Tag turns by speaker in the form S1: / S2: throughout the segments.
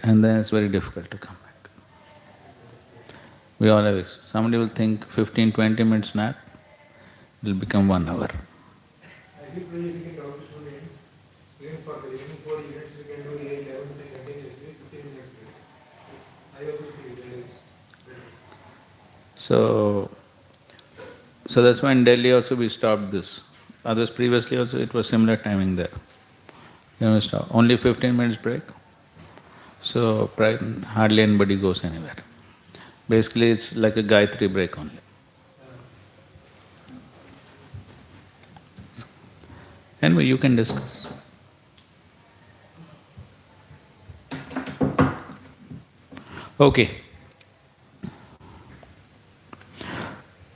S1: and then it's very difficult to come back. We all have somebody will think 15-20 minutes nap will become 1 hour.
S2: I think we can talk to students, even for the remaining 4 units, we can do 11 continuously, 15 minutes break. I also feel it is better.
S1: So that's why in Delhi also we stopped this. Others previously also it was similar timing there. Stop. Only 15 minutes break. So hardly anybody goes anywhere. Basically it's like a Gayatri break only. Anyway, you can discuss. Okay.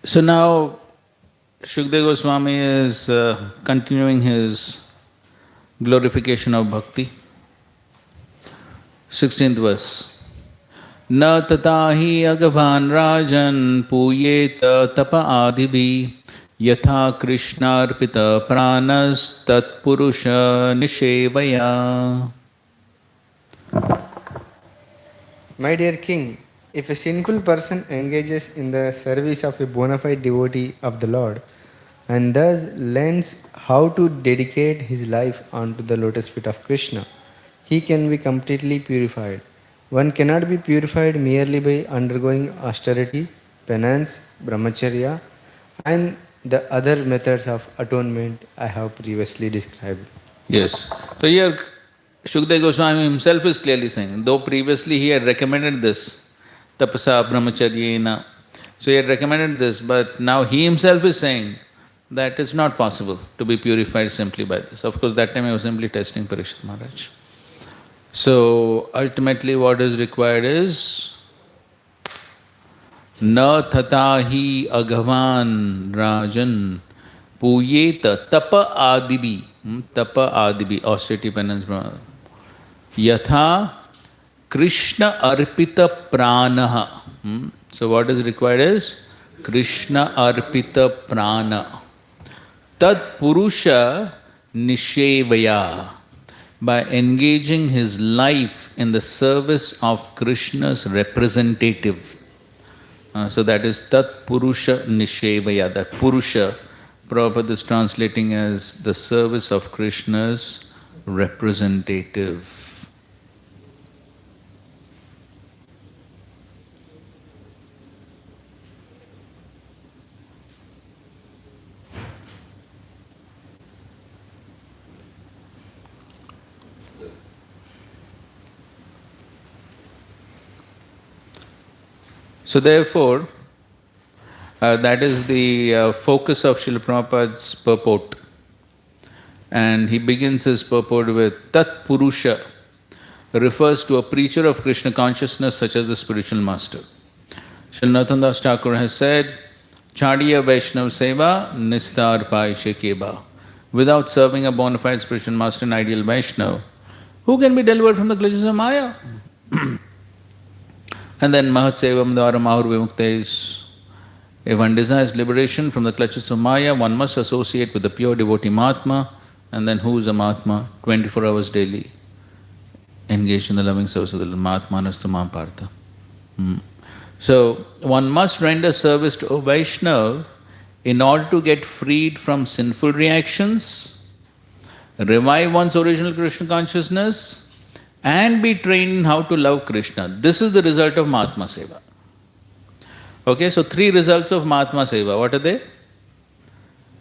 S1: So now Shukdev Goswami is continuing his glorification of bhakti. 16th verse. Na tatahi agavan rajan puyeta tapa adibhi yatha krishna arpita pranas tat purusha nishevaya.
S3: My dear king, if a sinful person engages in the service of a bona fide devotee of the Lord and thus learns how to dedicate his life onto the lotus feet of Krishna, he can be completely purified. One cannot be purified merely by undergoing austerity, penance, brahmacharya, and the other methods of atonement I have previously described.
S1: Yes. So here Shukdev Goswami himself is clearly saying, though previously he had recommended this, tapasa brahmacharyena, so he had recommended this, but now he himself is saying that it's not possible to be purified simply by this. Of course, that time he was simply testing Parikshit Maharaj. So ultimately what is required is na tatahi agavan rajan puyeta tapa adibi. Tapa adibi, austerity, penance, yatha Krishna arpita pranaha. So what is required is Krishna arpita prana. Tad purusha nishevaya. By engaging his life in the service of Krishna's representative. So that is Tat Purusha Nishevaya. That Purusha, Prabhupada is translating as the service of Krishna's representative. So therefore, that is the focus of Srila Prabhupada's purport. And he begins his purport with Tat Purusha, refers to a preacher of Krishna consciousness such as the spiritual master. Srila Narottam Das Thakur has said, Chadiya Vaishnav Seva Nistar Paishe Keba. Without serving a bona fide spiritual master and ideal Vaishnav, who can be delivered from the clutches of Maya? And then Mahat Sevam Dvara Mahur Vimuktais. If one desires liberation from the clutches of Maya, one must associate with the pure devotee Mahatma. And then who is a Mahatma? 24 hours daily, engaged in the loving service of the Mahatma Nastamam Partha. So, one must render service to a Vaishnava in order to get freed from sinful reactions, revive one's original Krishna consciousness, and be trained in how to love Krishna. This is the result of Mahatma Seva. Okay, so 3 results of Mahatma Seva. What are they?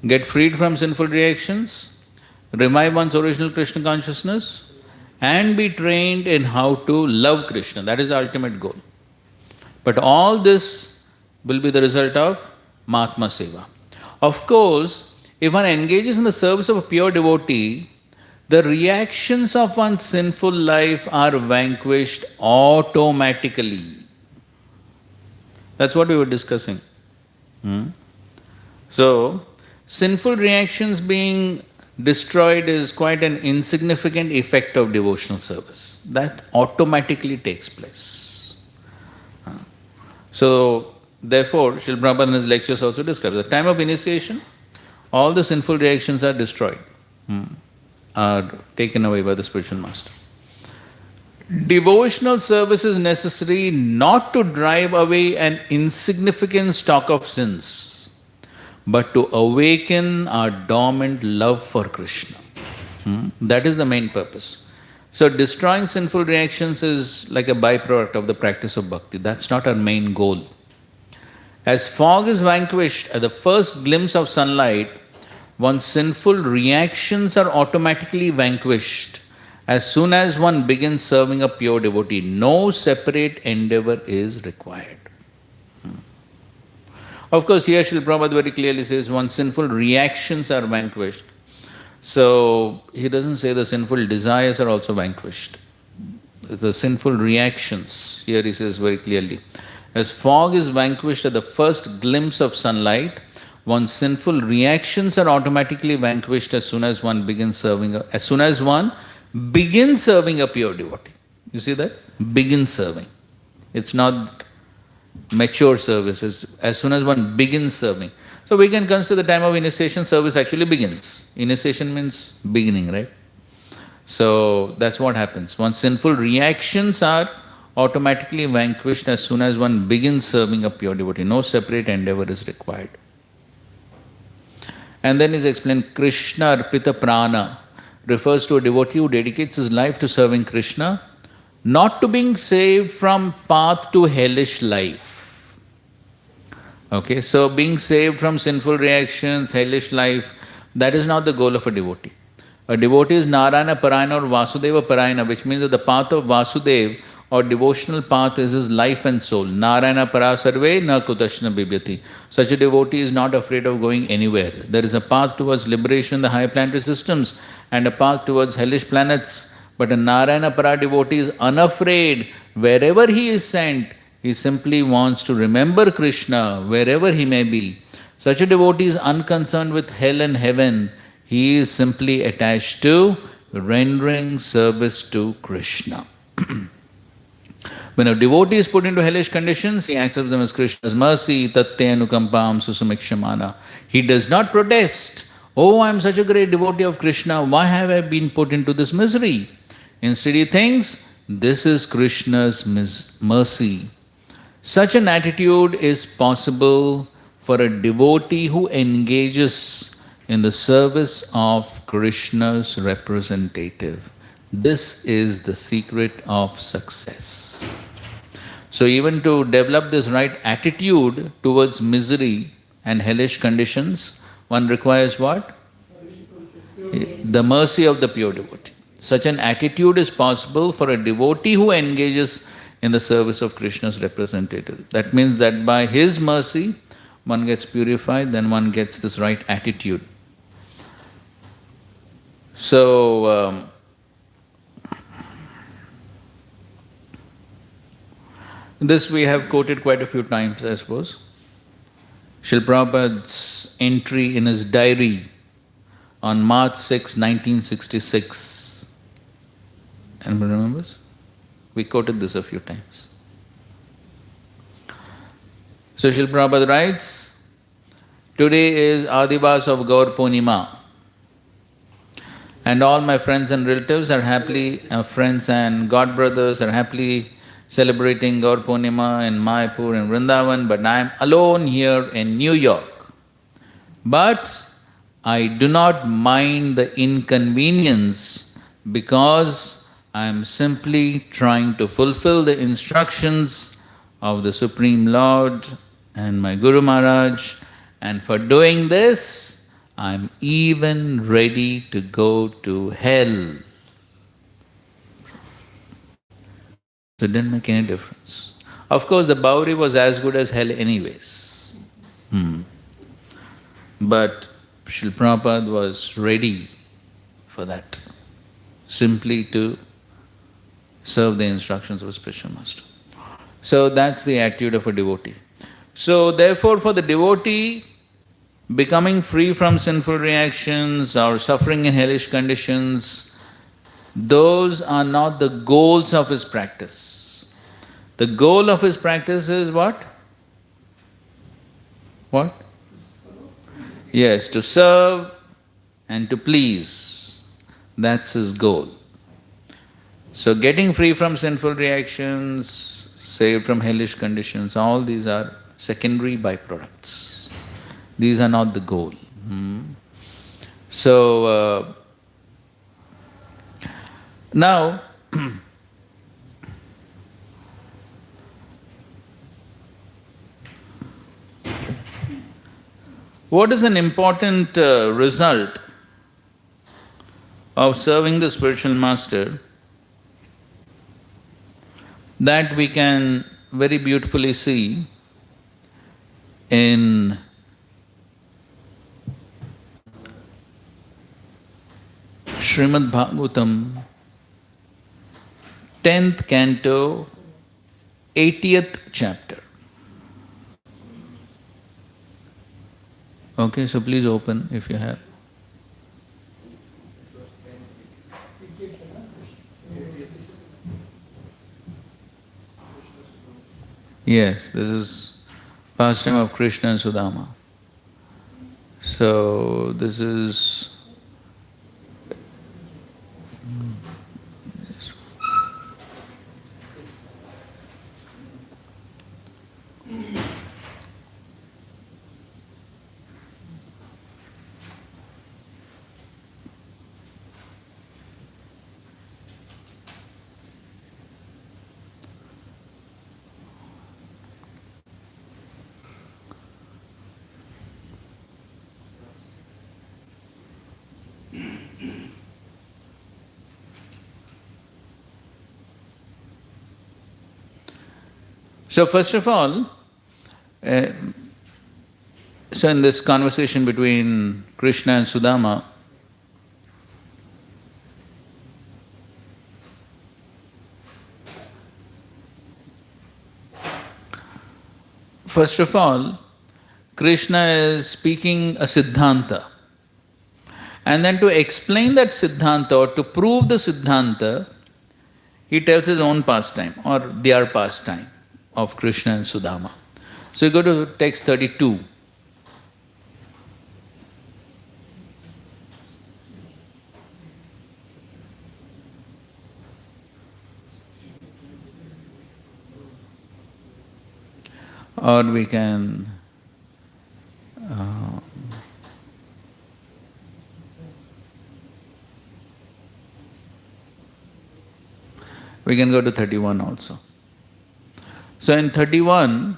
S1: Get freed from sinful reactions, revive one's original Krishna consciousness, and be trained in how to love Krishna. That is the ultimate goal. But all this will be the result of Mahatma Seva. Of course, if one engages in the service of a pure devotee, the reactions of one's sinful life are vanquished automatically. That's what we were discussing. So, sinful reactions being destroyed is quite an insignificant effect of devotional service. That automatically takes place. So, therefore, Srila Prabhupada in his lectures also describes, at the time of initiation, all the sinful reactions are destroyed, are taken away by the spiritual master. Devotional service is necessary not to drive away an insignificant stock of sins, but to awaken our dormant love for Krishna. That is the main purpose. So, destroying sinful reactions is like a byproduct of the practice of bhakti. That's not our main goal. As fog is vanquished at the first glimpse of sunlight, one's sinful reactions are automatically vanquished as soon as one begins serving a pure devotee. No separate endeavor is required. Of course, here Srila Prabhupada very clearly says one's sinful reactions are vanquished. So, he doesn't say the sinful desires are also vanquished. The sinful reactions, here he says very clearly. As fog is vanquished at the first glimpse of sunlight, one's sinful reactions are automatically vanquished as soon as one begins serving a pure devotee. You see that? Begin serving. It's not mature service. As soon as one begins serving. So we can consider the time of initiation, service actually begins. Initiation means beginning, right? So that's what happens. One's sinful reactions are automatically vanquished as soon as one begins serving a pure devotee. No separate endeavor is required. And then is explained, Krishna Arpita Prana refers to a devotee who dedicates his life to serving Krishna, not to being saved from path to hellish life. Okay, so being saved from sinful reactions, hellish life, that is not the goal of a devotee. A devotee is Narayana Parayana or Vasudeva Parayana, which means that the path of Vasudeva or devotional path is his life and soul. Narayana Parasarve na kutashna bibhyati. Such a devotee is not afraid of going anywhere. There is a path towards liberation in the high planetary systems and a path towards hellish planets. But a Narayana Para devotee is unafraid. Wherever he is sent, he simply wants to remember Krishna wherever he may be. Such a devotee is unconcerned with hell and heaven. He is simply attached to rendering service to Krishna. When a devotee is put into hellish conditions, he accepts them as Krishna's mercy, tatte anukampam susumikshamana. He does not protest. Oh, I am such a great devotee of Krishna, why have I been put into this misery? Instead he thinks, this is Krishna's mercy. Such an attitude is possible for a devotee who engages in the service of Krishna's representative. This is the secret of success. So even to develop this right attitude towards misery and hellish conditions, one requires what? The mercy of the pure devotee. Such an attitude is possible for a devotee who engages in the service of Krishna's representative. That means that by his mercy, one gets purified, then one gets this right attitude. So, this we have quoted quite a few times, I suppose. Srila Prabhupada's entry in his diary on March 6, 1966. Anybody remembers? We quoted this a few times. So Srila Prabhupada writes, today is Adivas of Gaur Purnima, and all my friends and relatives are happily, friends and god brothers are happily celebrating Gaur Purnima in Mayapur and Vrindavan, but I am alone here in New York. But I do not mind the inconvenience because I am simply trying to fulfill the instructions of the Supreme Lord and my Guru Maharaj, and for doing this, I am even ready to go to hell. So it didn't make any difference. Of course, the Bauri was as good as hell anyways. But Srila Prabhupada was ready for that, simply to serve the instructions of a spiritual master. So that's the attitude of a devotee. So therefore, for the devotee, becoming free from sinful reactions or suffering in hellish conditions, those are not the goals of his practice. The goal of his practice is what? What? Yes, to serve and to please. That's his goal. So getting free from sinful reactions, saved from hellish conditions, all these are secondary byproducts. These are not the goal. So now what is an important result of serving the spiritual master that we can very beautifully see in Srimad Bhagavatam, 10th canto, 80th chapter. Okay, so please open if you have. Yes, this is pastime of Krishna and Sudama. So this is so first of all, so in this conversation between Krishna and Sudama, first of all, Krishna is speaking a Siddhanta. And then to explain that Siddhanta or to prove the Siddhanta, he tells his own pastime or their pastime of Krishna and Sudama. So you go to text 32. Or we can go to 31 also. So in 31,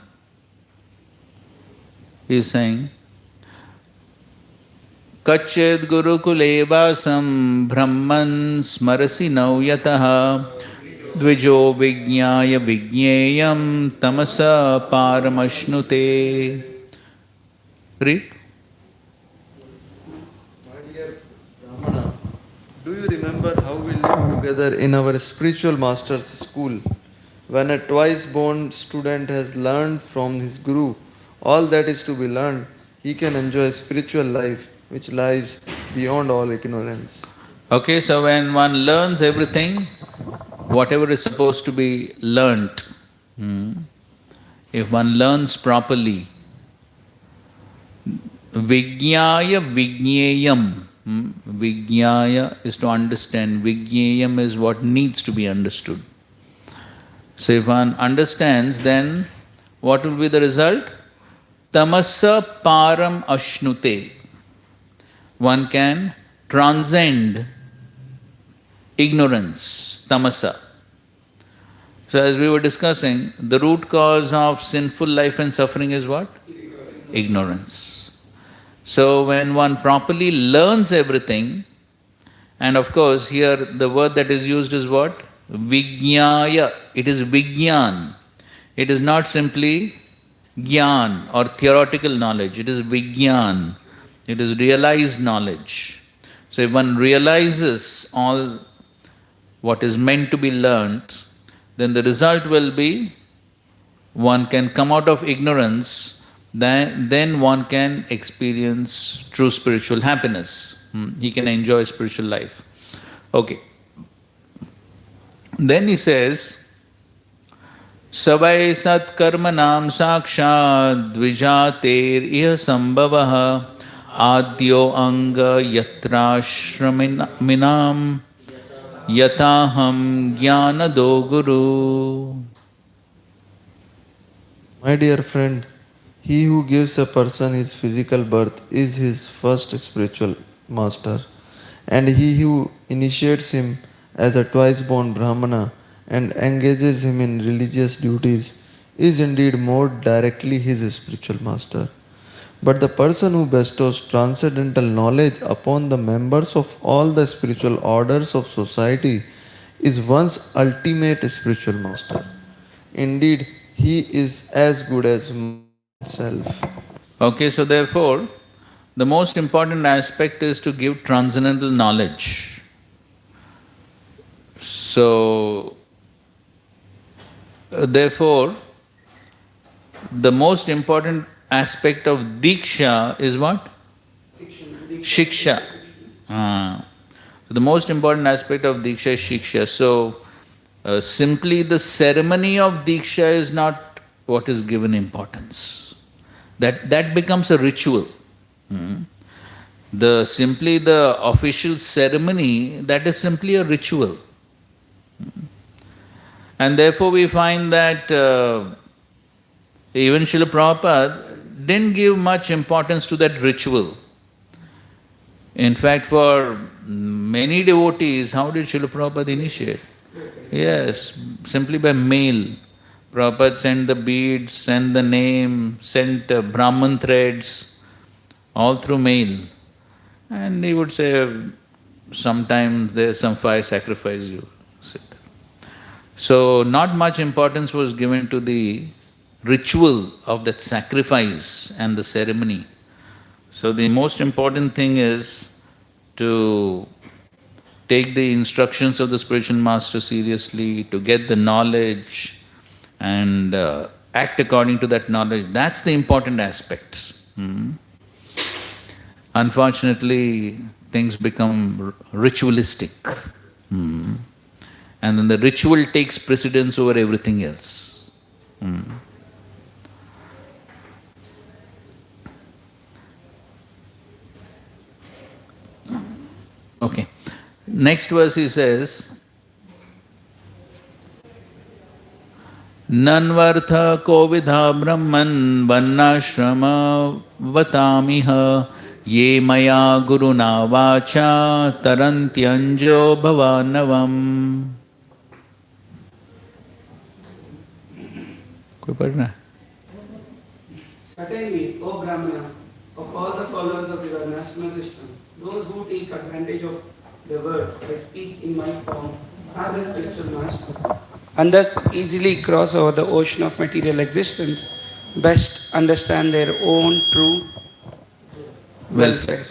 S1: he is saying, Kached gurukule vasam brahman smarasi nauyataha dvijo vijñāya vijñēyam tamasa paramashnute. Read.
S4: My dear Brahmana, do you remember how we lived together in our spiritual master's school? When a twice-born student has learned from his guru all that is to be learned, he can enjoy spiritual life which lies beyond all ignorance.
S1: Okay, so when one learns everything, whatever is supposed to be learnt, if one learns properly, Vijñāya Vijñēyam. Vijñāya is to understand, Vijñēyam is what needs to be understood. So if one understands, then what will be the result? Tamasa param ashnute. One can transcend ignorance, tamasa. So as we were discussing, the root cause of sinful life and suffering is what? Ignorance. So when one properly learns everything, and of course here the word that is used is what? Vijñāya. It is Vijñān. It is not simply Jnān or theoretical knowledge. It is Vijñān. It is realized knowledge. So if one realizes all what is meant to be learnt, then the result will be one can come out of ignorance, then one can experience true spiritual happiness. He can enjoy spiritual life. Okay. Then he says, Savai sat karmanam sakshad dvijater iha sambhavaha adyo anga yatrashraminam yataham jnanado guru.
S4: My dear friend, he who gives a person his physical birth is his first spiritual master, and he who initiates him as a twice born Brahmana and engages him in religious duties is indeed more directly his spiritual master. But the person who bestows transcendental knowledge upon the members of all the spiritual orders of society is one's ultimate spiritual master. Indeed, he is as good as myself.
S1: Okay, so therefore, the most important aspect is to give transcendental knowledge. So, therefore, the most important aspect of Diksha is what? Shiksha. The most important aspect of Diksha is Shiksha. So, simply the ceremony of Diksha is not what is given importance. That becomes a ritual. Simply the official ceremony, that is simply a ritual. And therefore we find that even Srila Prabhupada didn't give much importance to that ritual. In fact, for many devotees, how did Srila Prabhupada initiate? Yes, simply by mail. Prabhupada sent the beads, sent the name, sent Brahman threads, all through mail. And he would say, sometimes there's some fire sacrifice, you sit there. So not much importance was given to the ritual of that sacrifice and the ceremony. So the most important thing is to take the instructions of the spiritual master seriously, to get the knowledge and act according to that knowledge. That's the important aspect. Unfortunately, things become ritualistic. And then the ritual takes precedence over everything else. Okay. Next verse he says, Nanvartha kovidha brahman varnashrama vatamiha ye maya guruna vacha tarantyanjo bhavanavam. कोई पढ़ रहा है?
S5: Certainly, O Brahmana, of all the followers of your national system, those who take advantage of the words I speak in my form are the spiritual master, and thus easily cross over the ocean of material existence, best understand their own true welfare.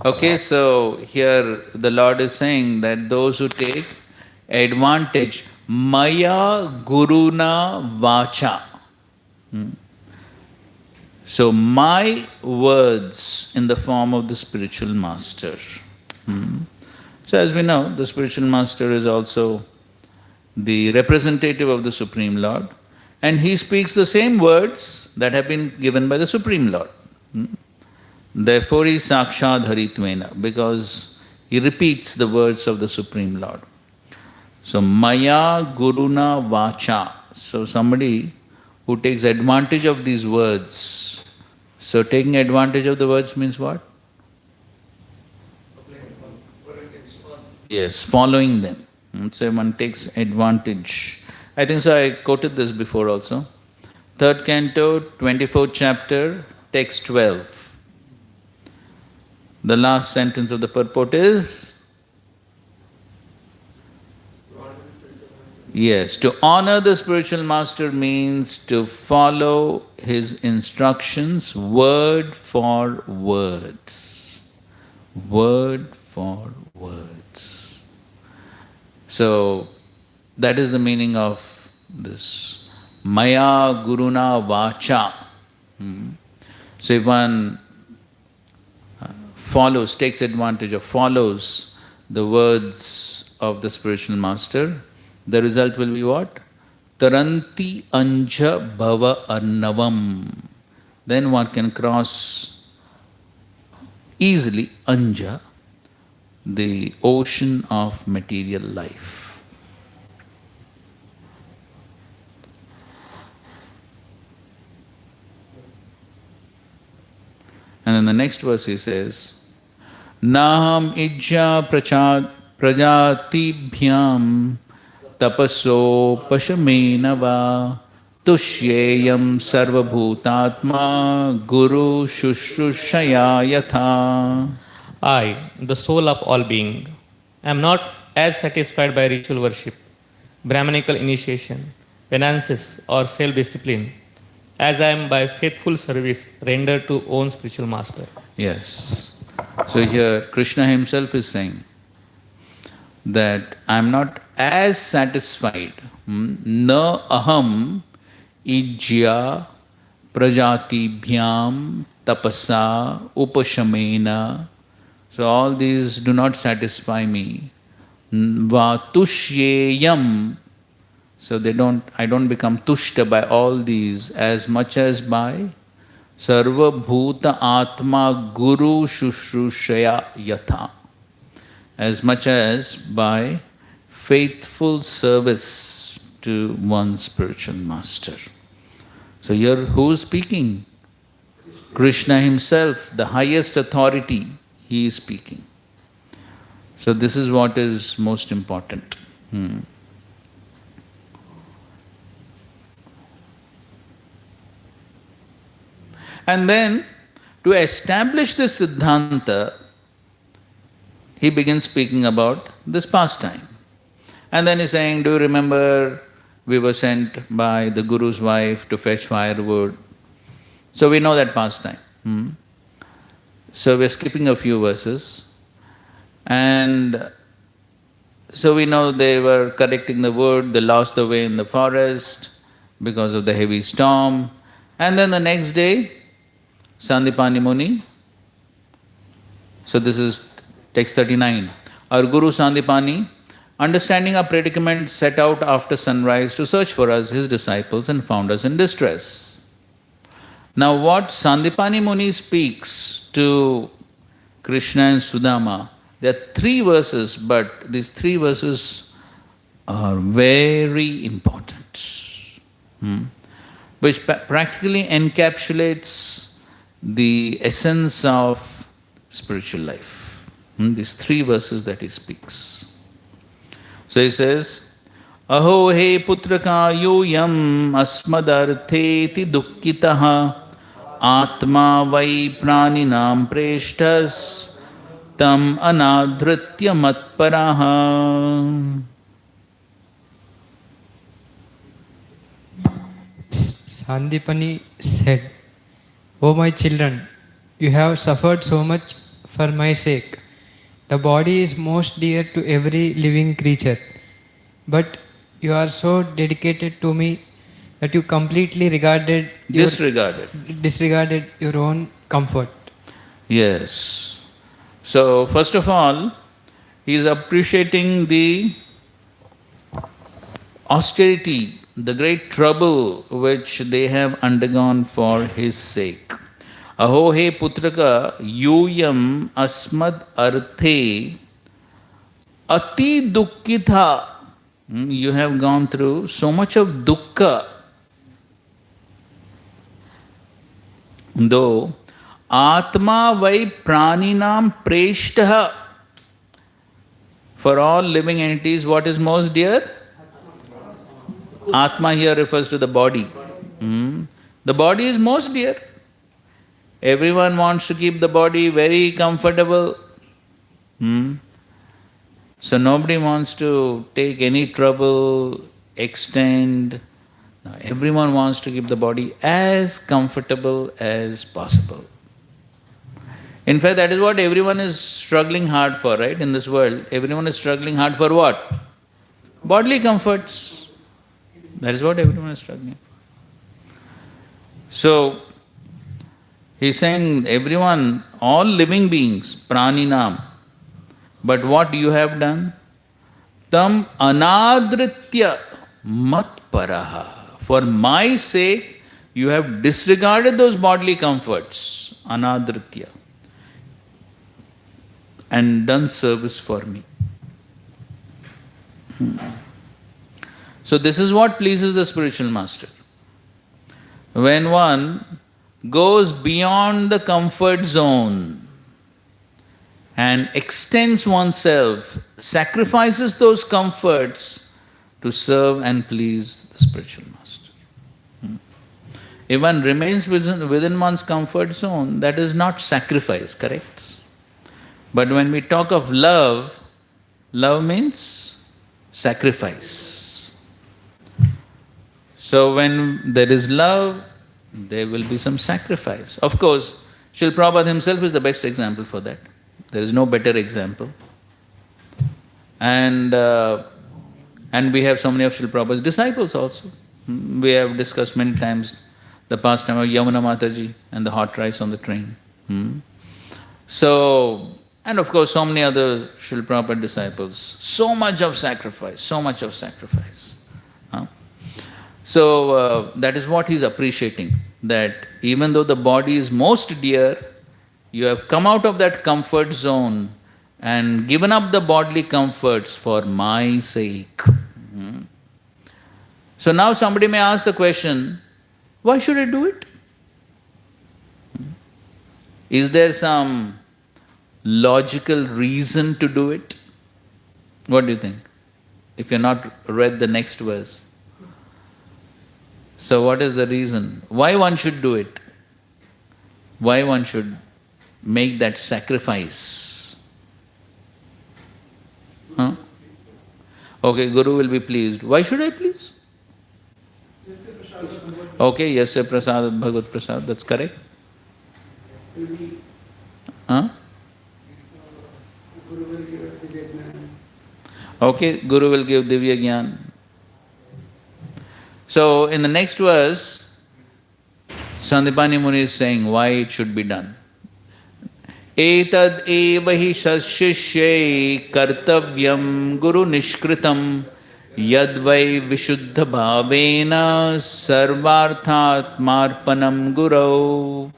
S1: Okay, so here the Lord is saying that those who take advantage, Maya Guruna Vacha. So my words in the form of the spiritual master. So as we know, the spiritual master is also the representative of the Supreme Lord, and he speaks the same words that have been given by the Supreme Lord. Therefore he is Sakshad Haritvena, because he repeats the words of the Supreme Lord. So Maya Guruna Vacha. So somebody who takes advantage of these words. So taking advantage of the words means what? Yes, following them. So one takes advantage. I think so, I quoted this before also. 3rd canto, 24th chapter, text 12. The last sentence of the purport is, yes, to honor the spiritual master means to follow his instructions word for words. Word for words. So, that is the meaning of this Maya Guruna Vacha. So, if one follows, takes advantage of, follows the words of the spiritual master, the result will be what? Taranti anja bhava arnavam. Then one can cross easily anja, the ocean of material life. And then the next verse he says, Naham ijja prajatibhyam tapaso pashamena tushyeyam sarvabhutatma guru shushushaya yatha.
S6: I, the soul of all being, am not as satisfied by ritual worship, Brahmanical initiation, penances, or self discipline as I am by faithful service rendered to own spiritual master.
S1: Yes. So here Krishna himself is saying that I am not as satisfied. Na aham ijya prajatibhyam tapasa upashamena. So all these do not satisfy me. Va tushyeyam. So I don't become tushta by all these as much as by Sarva Bhuta Atma Guru Shushushaya Yatha. As much as by faithful service to one's spiritual master. So here who is speaking? Krishna himself, the highest authority, he is speaking. So this is what is most important. And then, to establish this Siddhanta, he begins speaking about this pastime. And then he's saying, do you remember we were sent by the Guru's wife to fetch firewood? So we know that pastime. So we're skipping a few verses. And so we know they were collecting the wood, they lost the way in the forest because of the heavy storm. And then the next day, Sandipani Muni. So this is text 39. Our Guru Sandipani, understanding our predicament, set out after sunrise to search for us, his disciples, and found us in distress. Now what Sandipani Muni speaks to Krishna and Sudama, there are 3 verses, but these 3 verses are very important, which practically encapsulates the essence of spiritual life. These 3 verses that he speaks. So he says, Aho he putraka yoyam asmadartheti dukkitaha atma vai praninam preshtas tam anadhritya matparaha.
S7: Sandipani said, O my children, you have suffered so much for my sake. The body is most dear to every living creature, but you are so dedicated to me that you completely disregarded your own comfort.
S1: Yes. So first of all, he is appreciating the austerity, the great trouble which they have undergone for his sake. Aho he putraka yuyam asmad arthe ati dukkitha. You have gone through so much of dukkha. Though atma vai praninam preshtaha. For all living entities, what is most dear? Atma here refers to the body. The body is most dear. Everyone wants to keep the body very comfortable. So nobody wants to take any trouble, extend. No, everyone wants to keep the body as comfortable as possible. In fact, that is what everyone is struggling hard for, right? In this world, everyone is struggling hard for what? Bodily comforts. That is what everyone is struggling for. So, he's saying everyone, all living beings, praninam. But what you have done? Tam anadritya matparaha. For my sake, you have disregarded those bodily comforts. Anadritya. and done service for me. So this is what pleases the spiritual master. When one goes beyond the comfort zone and extends oneself, sacrifices those comforts to serve and please the spiritual master. If one remains within one's comfort zone, that is not sacrifice, correct? But when we talk of love, love means sacrifice. So when there is love, there will be some sacrifice. Of course, Srila Prabhupada himself is the best example for that. There is no better example. And we have so many of Srila Prabhupada's disciples also. We have discussed many times the pastime of Yamuna Mataji and the hot rice on the train. So, and of course so many other Srila Prabhupada disciples. So much of sacrifice, so much of sacrifice. So that is what he's appreciating, that even though the body is most dear, you have come out of that comfort zone and given up the bodily comforts for my sake. So now somebody may ask the question, why should I do it? Is there some logical reason to do it? What do you think? If you've not read the next verse. So what is the reason? Why one should do it? Why one should make that sacrifice? Okay, Guru will be pleased. Why should I please? Okay, Yasya Prasadat Bhagavad Prasad, that's correct. Okay, Guru will give Divya Gyan. So in the next verse, Sandipani Muni is saying why it should be done. Etad eva hi sashishyai kartavyam guru nishkritam yadvai vishuddha bhavena sarvarthat marpanam gurau.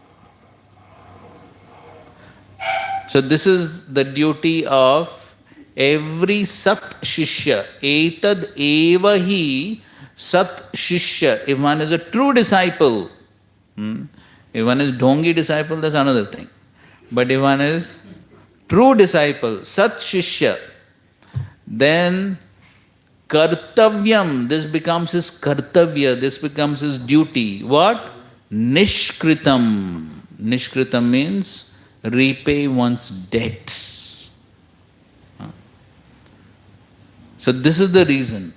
S1: So this is the duty of every sat shishya. Etad eva hi sat shishya. If one is a true disciple, if one is dhongi disciple, that's another thing. But if one is true disciple, sat shishya, then kartavyam, this becomes his kartavya, this becomes his duty. What? Nishkritam. Nishkritam means repay one's debts. So this is the reason.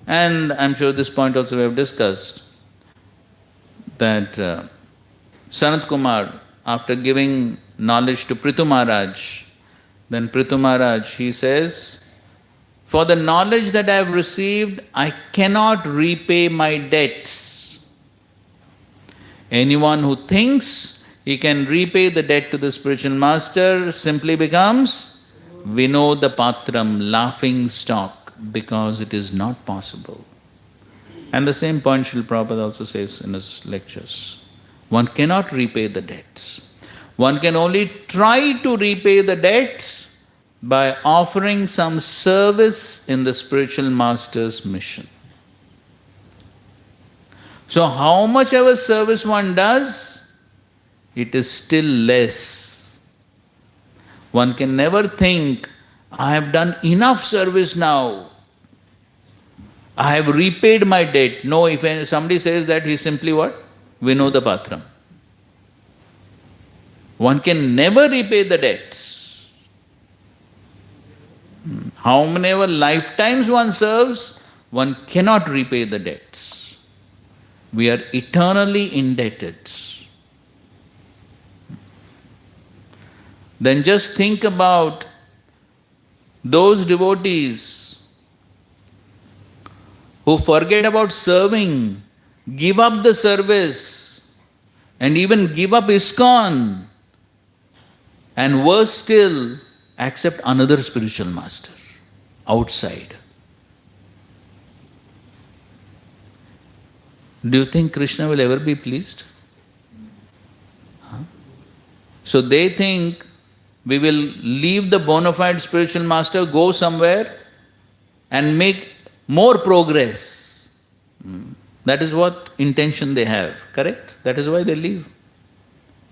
S1: And I'm sure this point also we have discussed, that Sanat Kumar, after giving knowledge to Prithu Maharaj, then Prithu Maharaj, he says, for the knowledge that I have received, I cannot repay my debts. Anyone who thinks he can repay the debt to the spiritual master simply becomes Vinoda Patram, laughing stock, because it is not possible. And the same point Srila Prabhupada also says in his lectures. One cannot repay the debts. One can only try to repay the debts by offering some service in the spiritual master's mission. So how much ever service one does, it is still less. One can never think, I have done enough service now, I have repaid my debt. No, if somebody says that, he is simply what? Vinoda Patram. One can never repay the debts. How many ever lifetimes one serves, one cannot repay the debts. We are eternally indebted. Then just think about those devotees who forget about serving, give up the service, and even give up ISKCON, and worse still, accept another spiritual master outside. Do you think Krishna will ever be pleased? So they think we will leave the bona fide spiritual master, go somewhere and make more progress. That is what intention they have, correct? That is why they leave,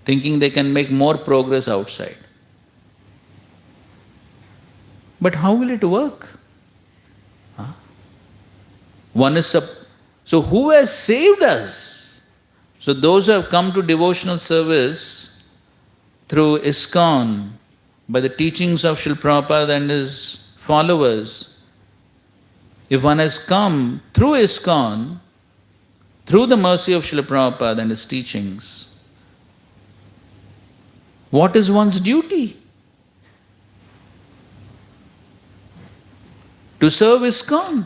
S1: thinking they can make more progress outside. But how will it work? So who has saved us? So those who have come to devotional service through ISKCON, by the teachings of Srila Prabhupada and his followers, if one has come through ISKCON, through the mercy of Srila Prabhupada and his teachings, what is one's duty? To serve ISKCON.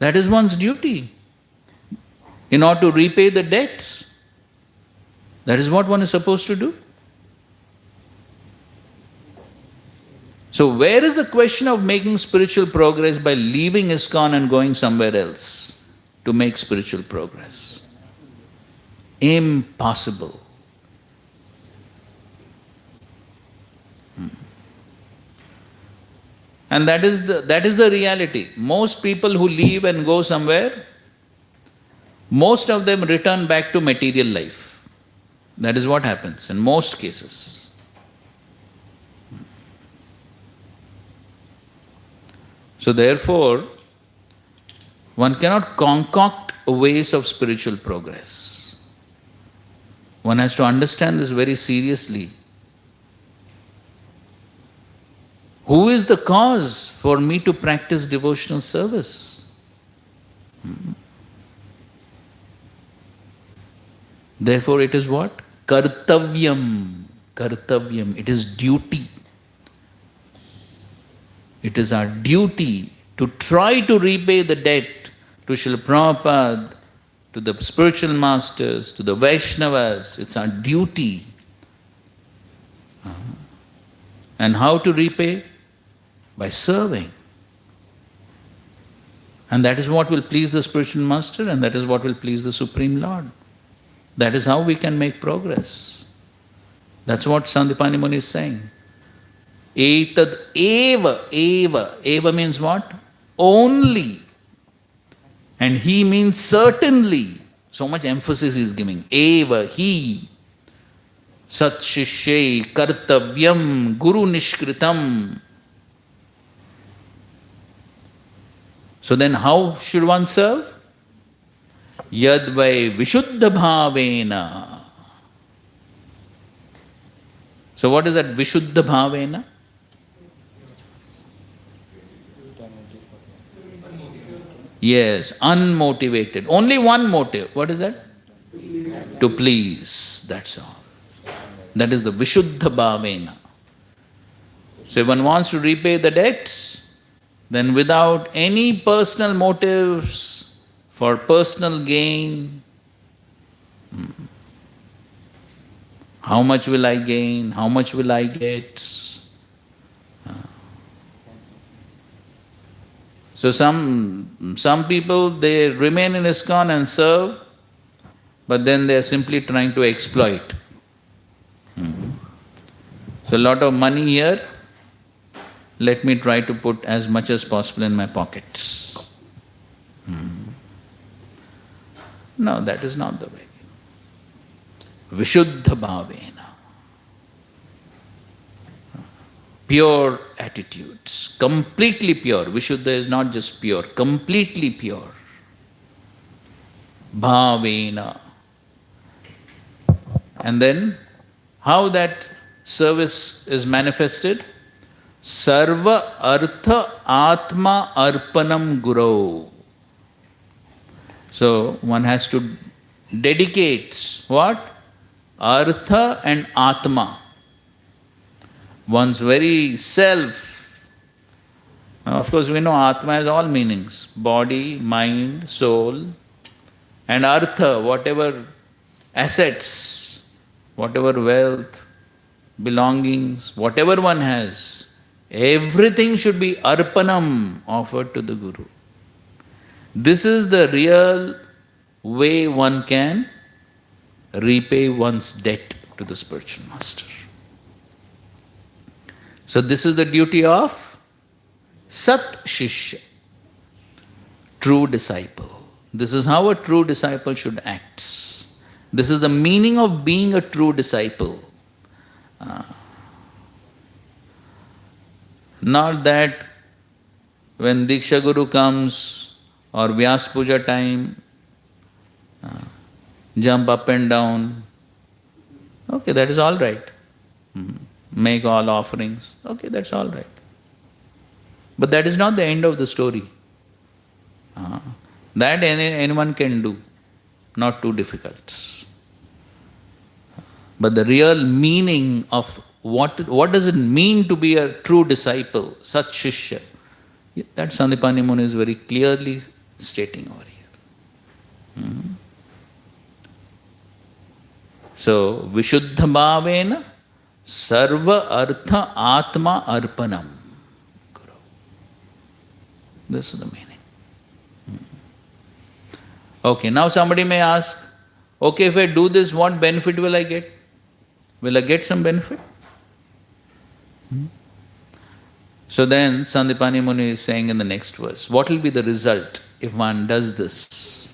S1: That is one's duty. In order to repay the debts. That is what one is supposed to do. So where is the question of making spiritual progress by leaving ISKCON and going somewhere else to make spiritual progress? Impossible. And that is the reality. Most people who leave and go somewhere, most of them return back to material life. That is what happens in most cases. So therefore, one cannot concoct ways of spiritual progress. One has to understand this very seriously. Who is the cause for me to practice devotional service? Therefore it is what? Kartavyam. Kartavyam. It is duty. It is our duty to try to repay the debt to Srila Prabhupada, to the spiritual masters, to the Vaishnavas. It's our duty. And how to repay? By serving. And that is what will please the spiritual master, and that is what will please the Supreme Lord. That is how we can make progress. That's what Sandipani Muni is saying. Etad eva, eva. Eva means what? Only. And he means certainly. So much emphasis he is giving. Eva, he. Sat shishye kartavyam guru nishkritam. So then how should one serve? Yadvai vishuddha bhavena. So what is that vishuddha bhavena? Yes, unmotivated. Only one motive. What is that? To please. That's all. That is the vishuddha bhavena. So if one wants to repay the debts, then without any personal motives for personal gain, how much will I gain? How much will I get? So some people, they remain in ISKCON and serve, but then they are simply trying to exploit. So a lot of money here, let me try to put as much as possible in my pockets. No, that is not the way. Vishuddha bhavena. Pure attitudes, completely pure. Vishuddha is not just pure, completely pure. Bhavena. And then, how that service is manifested? Sarva artha atma arpanam guru. So one has to dedicate what? Artha and atma. One's very self. Now, of course, we know atma has all meanings: body, mind, soul, and artha, whatever assets, whatever wealth, belongings, whatever one has, everything should be arpanam, offered to the Guru. This is the real way one can repay one's debt to the spiritual master. So this is the duty of Sat Shishya, true disciple. This is how a true disciple should act. This is the meaning of being a true disciple. Not that when Diksha Guru comes or Vyas Puja time, jump up and down. Okay, that is all right. Make all offerings. Okay, that's all right. But that is not the end of the story. That anyone can do, not too difficult. But the real meaning of what does it mean to be a true disciple, Sat Shishya, that Sandipani Muni is very clearly stating over here. So, Vishuddha Bhavena Sarva Artha Atma Arpanam. Guru. This is the meaning. Okay, now somebody may ask, okay, if I do this, what benefit will I get? Will I get some benefit? So then Sandipani Muni is saying in the next verse, what will be the result if one does this?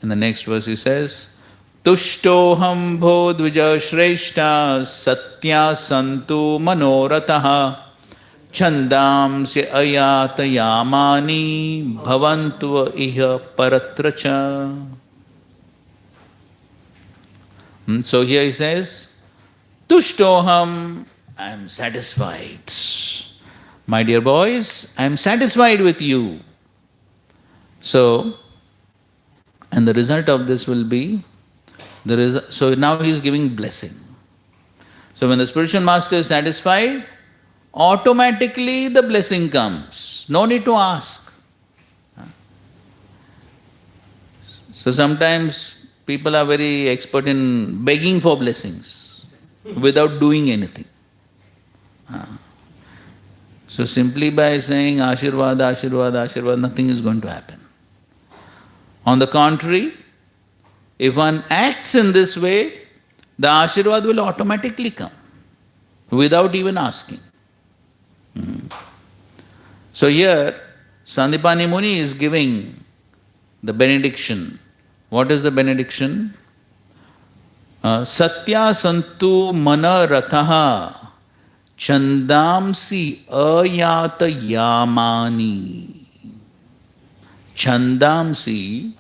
S1: In the next verse he says, Tushtoham bodvija shreshta satya santu manorataha chandamsya ayata yamani bhavantu iha paratracha. So here he says, Tushtoham, I am satisfied. My dear boys, I am satisfied with you. So, and the result of this will be, so now he is giving blessing. So when the spiritual master is satisfied, automatically the blessing comes. No need to ask. So sometimes people are very expert in begging for blessings without doing anything. So simply by saying Ashirvad, Ashirvad, Ashirvad, nothing is going to happen. On the contrary, if one acts in this way, the Ashirvad will automatically come without even asking. So here, Sandipani Muni is giving the benediction. What is the benediction? Satya santu mana rataha chandamsi ayata yamani. Chandamsi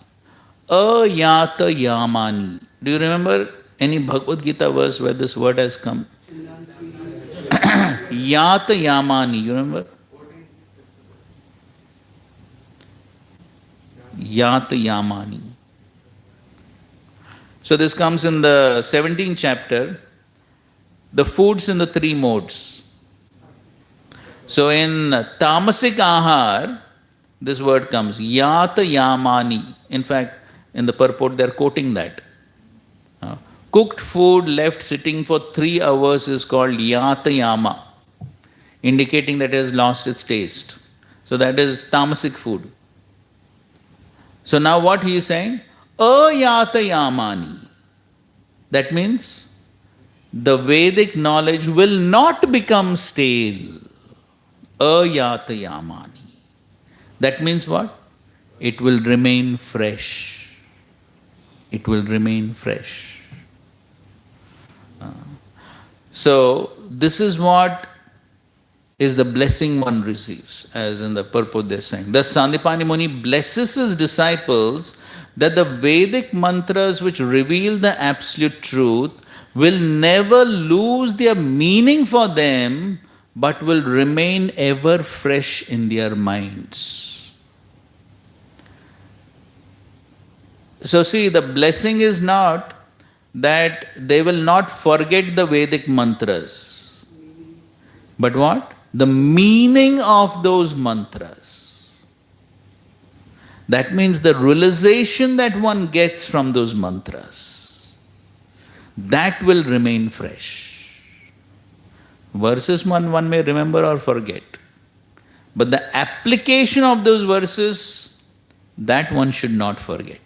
S1: ayata yamani. Do you remember any Bhagavad Gita verse where this word has come? Yata yamani, you remember? Yata yamani. So this comes in the 17th chapter, the foods in the three modes. So in tamasic ahar, this word comes, yata yamani. In fact, in the purport they are quoting that. Cooked food left sitting for 3 hours is called yata yama, indicating that it has lost its taste. So that is tamasic food. So now what he is saying? Ayata yamani. That means the Vedic knowledge will not become stale. Ayata yamani. That means what? It will remain fresh. It will remain fresh. So this is what is the blessing one receives, as in the purport they are saying. Thus Sandipani Muni blesses his disciples that the Vedic mantras which reveal the absolute truth will never lose their meaning for them, but will remain ever fresh in their minds. So see, the blessing is not that they will not forget the Vedic mantras, but what? The meaning of those mantras. That means the realization that one gets from those mantras, that will remain fresh. Verses one may remember or forget, but the application of those verses, that one should not forget.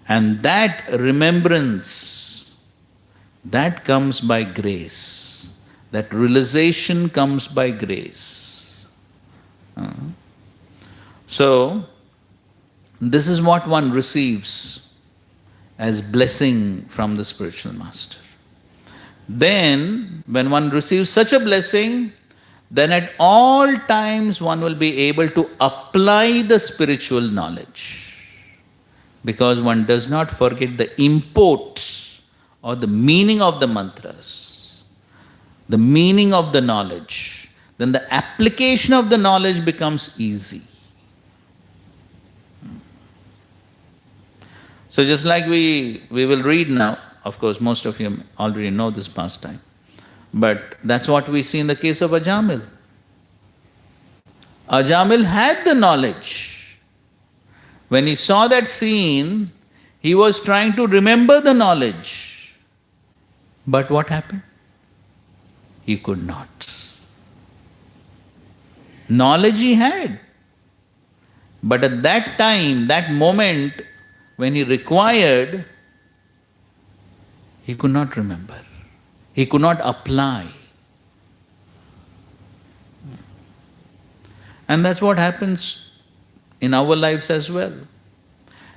S1: And that remembrance, that comes by grace. That realization comes by grace. So, this is what one receives as blessing from the spiritual master. Then, when one receives such a blessing, then at all times one will be able to apply the spiritual knowledge. Because one does not forget the import or the meaning of the mantras, the meaning of the knowledge. Then the application of the knowledge becomes easy. So just like we will read now, of course most of you already know this pastime, but that's what we see in the case of Ajamil. Ajamil had the knowledge. When he saw that scene, he was trying to remember the knowledge. But what happened? He could not. Knowledge he had. But at that time, that moment, when he required, he could not remember. He could not apply. And that's what happens in our lives as well.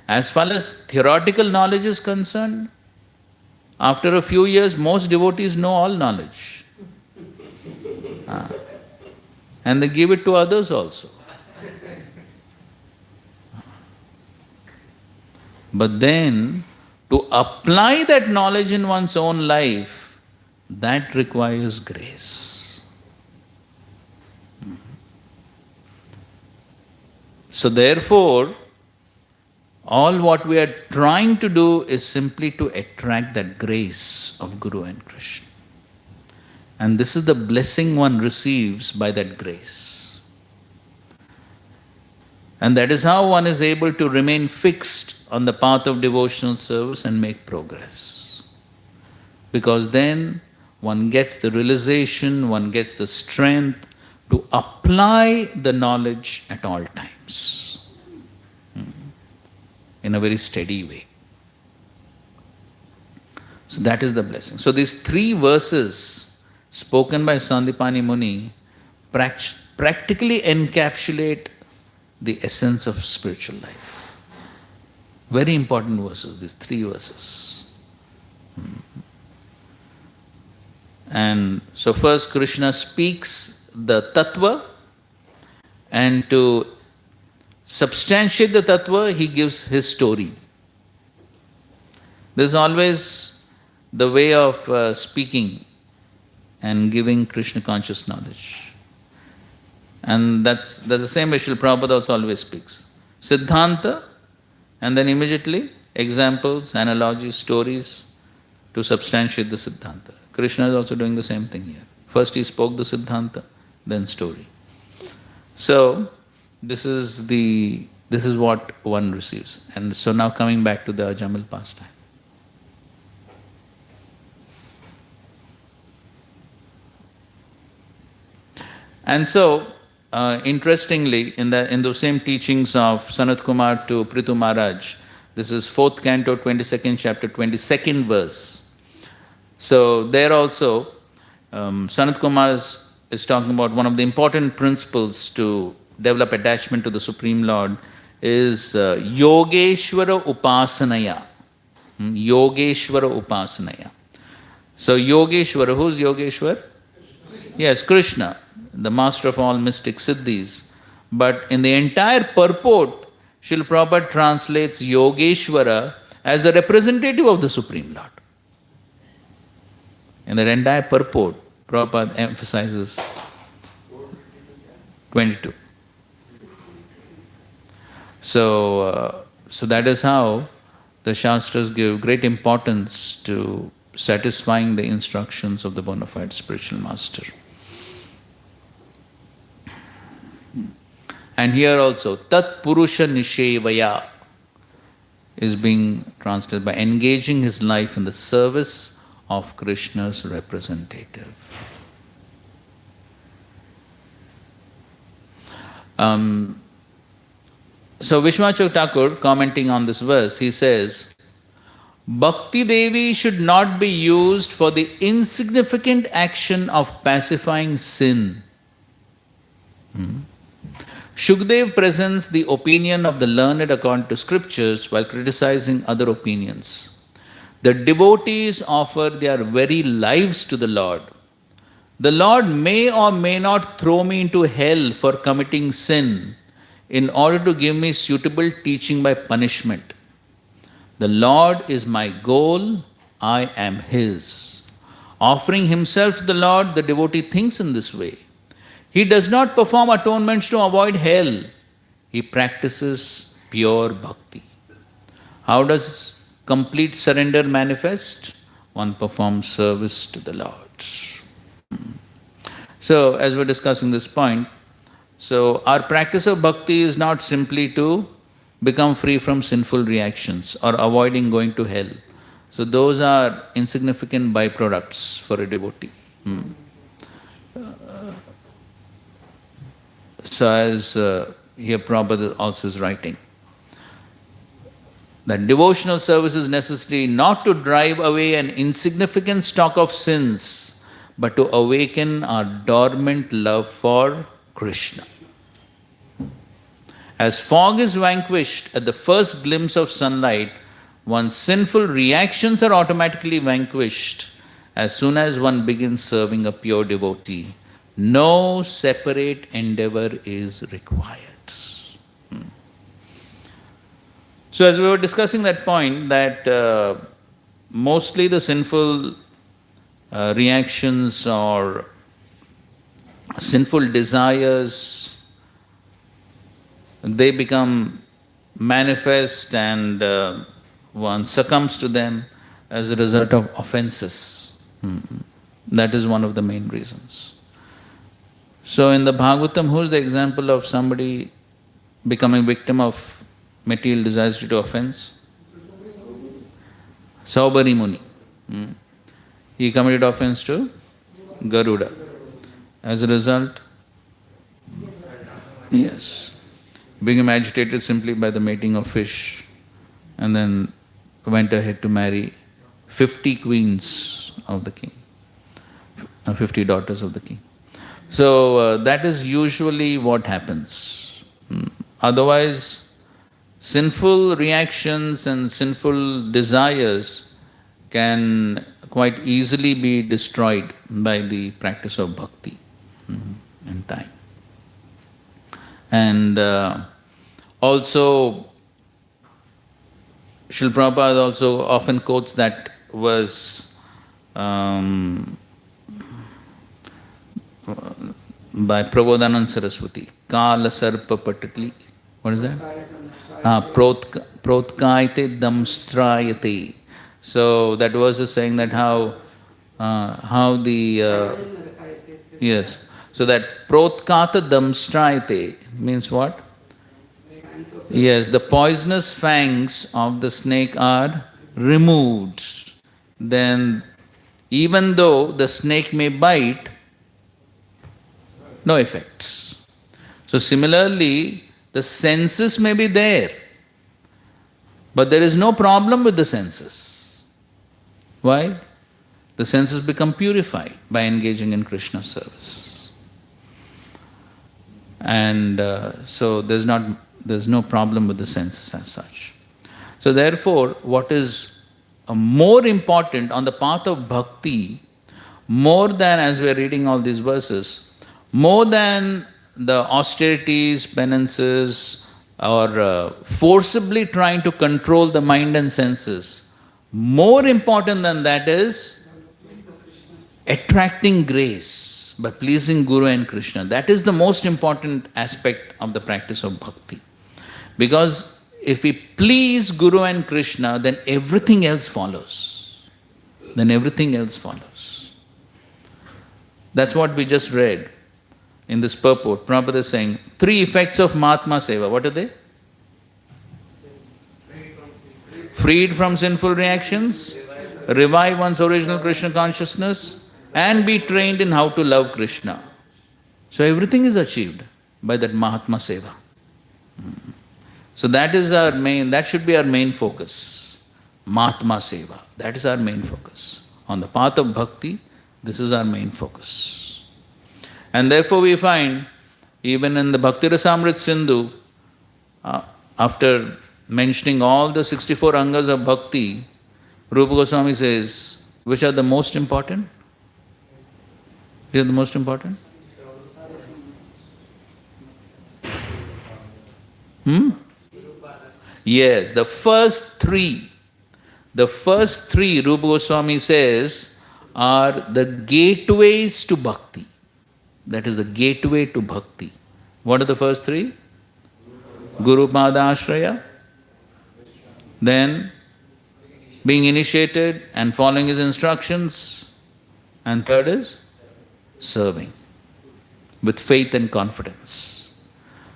S1: As far as theoretical knowledge is concerned, after a few years, most devotees know all knowledge. And they give it to others also. But then, to apply that knowledge in one's own life, that requires grace. So therefore, all what we are trying to do is simply to attract that grace of Guru and Krishna. And this is the blessing one receives by that grace. And that is how one is able to remain fixed on the path of devotional service and make progress. Because then one gets the realization, one gets the strength to apply the knowledge at all times in a very steady way. So that is the blessing. So these 3 verses spoken by Sandipani Muni practically encapsulate the essence of spiritual life. Very important verses, these 3 verses. And so first Krishna speaks the tattva, and to substantiate the tattva, he gives his story. This is always the way of speaking and giving Krishna conscious knowledge. And that's the same way Srila Prabhupada also always speaks. Siddhanta, and then immediately examples, analogies, stories to substantiate the Siddhanta. Krishna is also doing the same thing here. First he spoke the Siddhanta, then story. So, this is what one receives. And so now coming back to the Ajamil pastime. And so, interestingly, in the same teachings of Sanat Kumar to Prithu Maharaj, this is 4th canto, 22nd chapter, 22nd verse. So there also, Sanat Kumar is talking about one of the important principles to develop attachment to the Supreme Lord is Yogeshwara Upasanaya. Yogeshwara Upasanaya. So Yogeshwara, who's Yogeshwar? Yes, Krishna, the master of all mystic siddhis. But in the entire purport, Srila Prabhupada translates Yogeshwara as the representative of the Supreme Lord. In that entire purport, Prabhupada emphasizes 22. So that is how the Shastras give great importance to satisfying the instructions of the bona fide spiritual master. And here also, Tat Purusha Nishevaya is being translated by engaging his life in the service of Krishna's representative. So Vishwanath Thakur, commenting on this verse, he says, Bhakti Devi should not be used for the insignificant action of pacifying sin. Shukdev presents the opinion of the learned according to scriptures while criticizing other opinions. The devotees offer their very lives to the Lord. The Lord may or may not throw me into hell for committing sin in order to give me suitable teaching by punishment. The Lord is my goal, I am His. Offering himself to the Lord, the devotee thinks in this way. He does not perform atonements to avoid hell. He practices pure bhakti. How does complete surrender manifest? One performs service to the Lord. So, as we're discussing this point, so our practice of bhakti is not simply to become free from sinful reactions or avoiding going to hell. So those are insignificant byproducts for a devotee. So as here Prabhupada also is writing, that devotional service is necessary not to drive away an insignificant stock of sins, but to awaken our dormant love for Krishna. As fog is vanquished at the first glimpse of sunlight, one's sinful reactions are automatically vanquished as soon as one begins serving a pure devotee. No separate endeavor is required. So as we were discussing that point, that mostly the sinful reactions or sinful desires, they become manifest and one succumbs to them as a result of offenses. That is one of the main reasons. So in the Bhagavatam, who is the example of somebody becoming victim of material desires due to offense? Saubhari Muni. He committed offense to Garuda. As a result, yes, became agitated simply by the mating of fish, and then went ahead to marry 50 queens of the king, 50 daughters of the king. So that is usually what happens. Otherwise, sinful reactions and sinful desires can quite easily be destroyed by the practice of bhakti in time. And also, Srila Prabhupada also often quotes that verse by Prabodhanand Saraswati, Kala Sarpa Patali. What is that? Protkaite damstrayate. So that verse is saying that how the yes. So that protkata damstrayate means what? Yes, the poisonous fangs of the snake are removed. Then even though the snake may bite, no effects. So similarly, the senses may be there, but there is no problem with the senses. Why? The senses become purified by engaging in Krishna's service. And so there's no problem with the senses as such. So therefore, what is more important on the path of bhakti, more than, as we are reading all these verses, more than the austerities, penances, or forcibly trying to control the mind and senses, more important than that is attracting grace by pleasing Guru and Krishna. That is the most important aspect of the practice of bhakti. Because if we please Guru and Krishna, then everything else follows. Then everything else follows. That's what we just read in this purport. Prabhupada is saying, 3 effects of Mahatma Seva. What are they? Freed from sinful reactions, revive one's original Krishna consciousness, and be trained in how to love Krishna. So everything is achieved by that Mahatma Seva. So that is our main, that should be our main focus. Mahatma Seva. That is our main focus. On the path of bhakti, this is our main focus. And therefore we find, even in the Bhakti Rasamrit Sindhu, after mentioning all the 64 angas of bhakti, Rupa Goswami says, which are the most important? Which are the most important? Yes, the first three, Rupa Goswami says, are the gateways to bhakti. That is the gateway to bhakti. What are the first three? Guru Pada Ashraya, then being initiated and following his instructions, and third is serving with faith and confidence.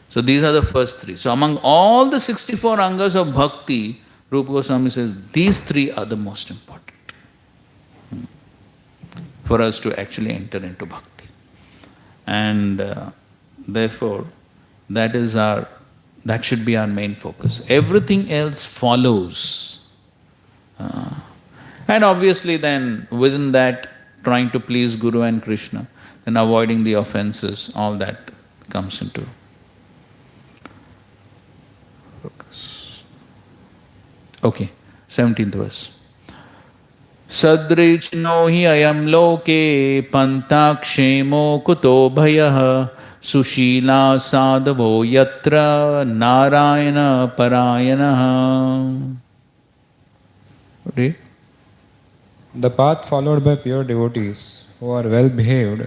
S1: So these are the first three. So among all the 64 angas of bhakti, Rupa Goswami says these three are the most important for us to actually enter into bhakti. And therefore, that should be our main focus. Everything else follows. And obviously then, within that, trying to please Guru and Krishna, then avoiding the offenses, all that comes into focus. Okay, 17th verse. Sadrichno hi ayam loke panta kshemo kuto bhayah sushila sadhavo yatra narayana parayanaha. Read.
S8: The path followed by pure devotees who are well behaved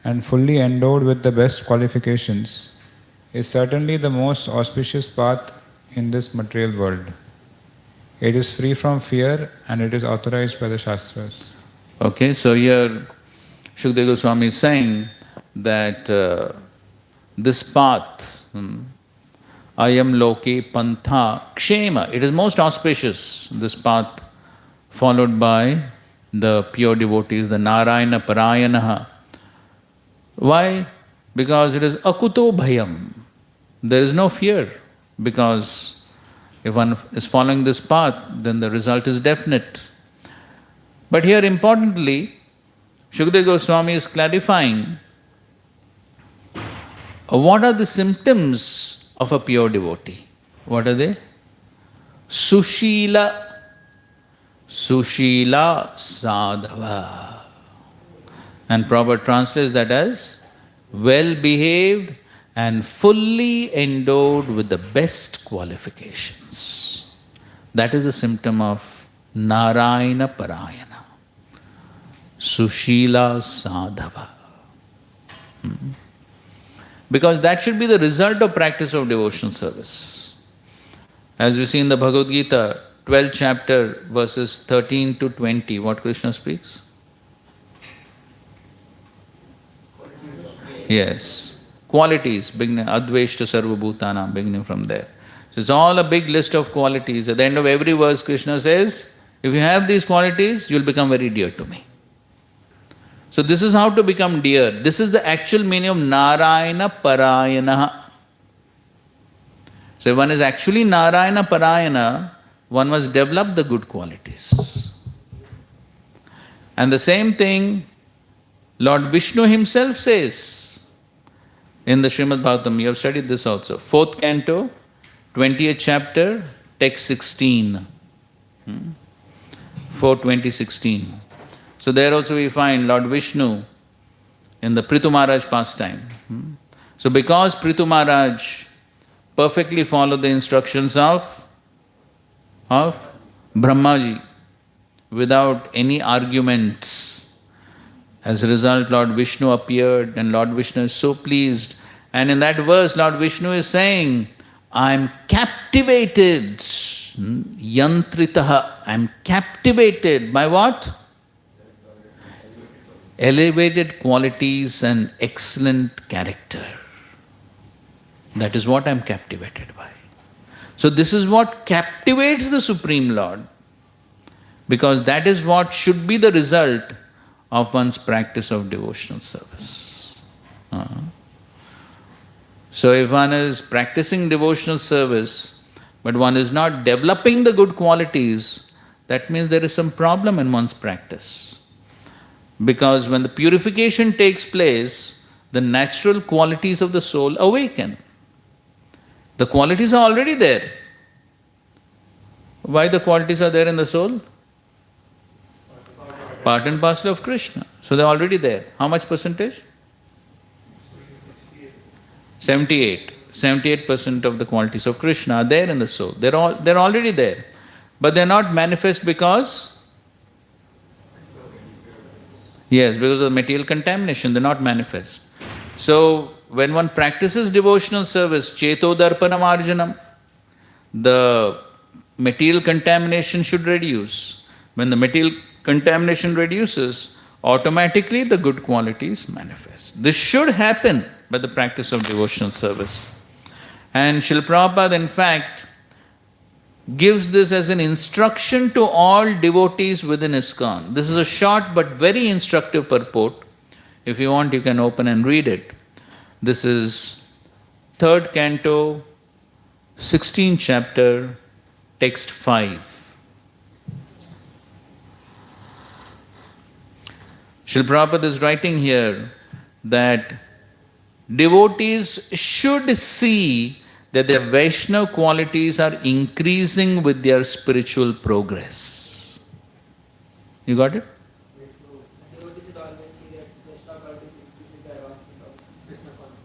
S8: and fully endowed with the best qualifications is certainly the most auspicious path in this material world. It is free from fear and it is authorized by the Shastras.
S1: Okay, so here Shukadeva Goswami is saying that this path, ayam loke pantha kshema, it is most auspicious, this path followed by the pure devotees, the Narayana Parayanaha. Why? Because it is akuto bhayam. There is no fear, because if one is following this path, then the result is definite. But here importantly, Shukadeva Goswami is clarifying what are the symptoms of a pure devotee. What are they? Sushila sadhava. And Prabhupada translates that as well-behaved and fully endowed with the best qualifications. That is the symptom of Narayana Parayana. Sushila sadhava. Because that should be the result of practice of devotional service. As we see in the Bhagavad Gita, 12th chapter, verses 13 to 20, what Krishna speaks? Yes. Qualities, beginning, Adveshta Sarva Bhutanam, beginning from there. So it's all a big list of qualities. At the end of every verse, Krishna says, if you have these qualities, you'll become very dear to me. So this is how to become dear. This is the actual meaning of Narayana Parayana. So if one is actually Narayana Parayana, one must develop the good qualities. And the same thing Lord Vishnu himself says in the Srimad Bhagavatam. You have studied this also. 4th canto, 20th chapter, text 16. 4:20:16. So there also we find Lord Vishnu in the Prithu Maharaj pastime. So because Prithu Maharaj perfectly followed the instructions of Brahmaji without any arguments, as a result Lord Vishnu appeared and Lord Vishnu is so pleased. And in that verse Lord Vishnu is saying, I am captivated, yantritaha, I am captivated by what? Elevated qualities and excellent character. That is what I am captivated by. So this is what captivates the Supreme Lord, because that is what should be the result of one's practice of devotional service. So if one is practicing devotional service, but one is not developing the good qualities, that means there is some problem in one's practice. Because when the purification takes place, the natural qualities of the soul awaken. The qualities are already there. Why the qualities are there in the soul? Part and parcel of Krishna. So they're already there. How much percentage? 78. 78% of the qualities of Krishna are there in the soul. They're already there. But they're not manifest because? Yes, because of the material contamination, they're not manifest. So when one practices devotional service, Cheto Darpanam Arjanam, the material contamination should reduce. When the material contamination reduces, automatically the good qualities manifest. This should happen by the practice of devotional service. And Srila Prabhupada, in fact, gives this as an instruction to all devotees within ISKCON. This is a short but very instructive purport. If you want, you can open and read it. This is 3rd Canto, 16th chapter, text 5. Srila Prabhupada is writing here that devotees should see that their Vaishnava qualities are increasing with their spiritual progress. You got it?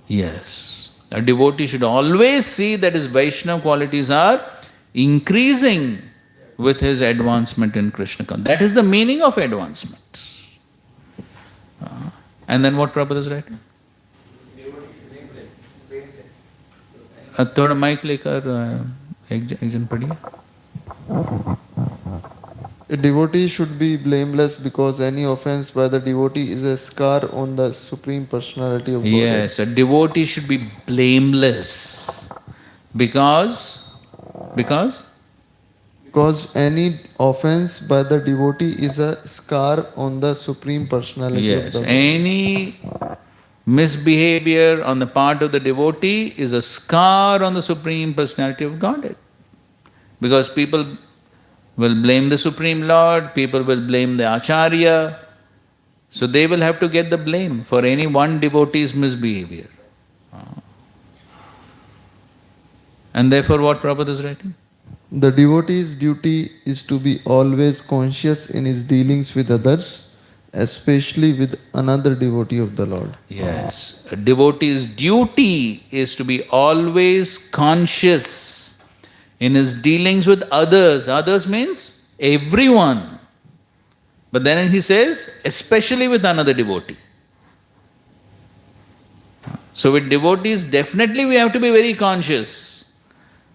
S1: Yes. A devotee should always see that his Vaishnava qualities are increasing with his advancement in Krishna consciousness. That is the meaning of advancement. And then what Prabhupada is writing? थोड़ा mic लेकर एक जन पढ़िए.
S4: A devotee should be blameless because any offense by the devotee is a scar on the Supreme Personality of Godhead.
S1: Yes, a devotee should be blameless because
S4: any offense by the devotee is a scar on the Supreme Personality of the Godhead.
S1: Any misbehavior on the part of the devotee is a scar on the Supreme Personality of Godhead. Because people will blame the Supreme Lord, people will blame the Acharya, so they will have to get the blame for any one devotee's misbehavior. And therefore what Prabhupada is writing?
S4: The devotee's duty is to be always conscious in his dealings with others, especially with another devotee of the Lord.
S1: Yes, a devotee's duty is to be always conscious in his dealings with others. Others means everyone. But then he says, especially with another devotee. So with devotees, definitely we have to be very conscious.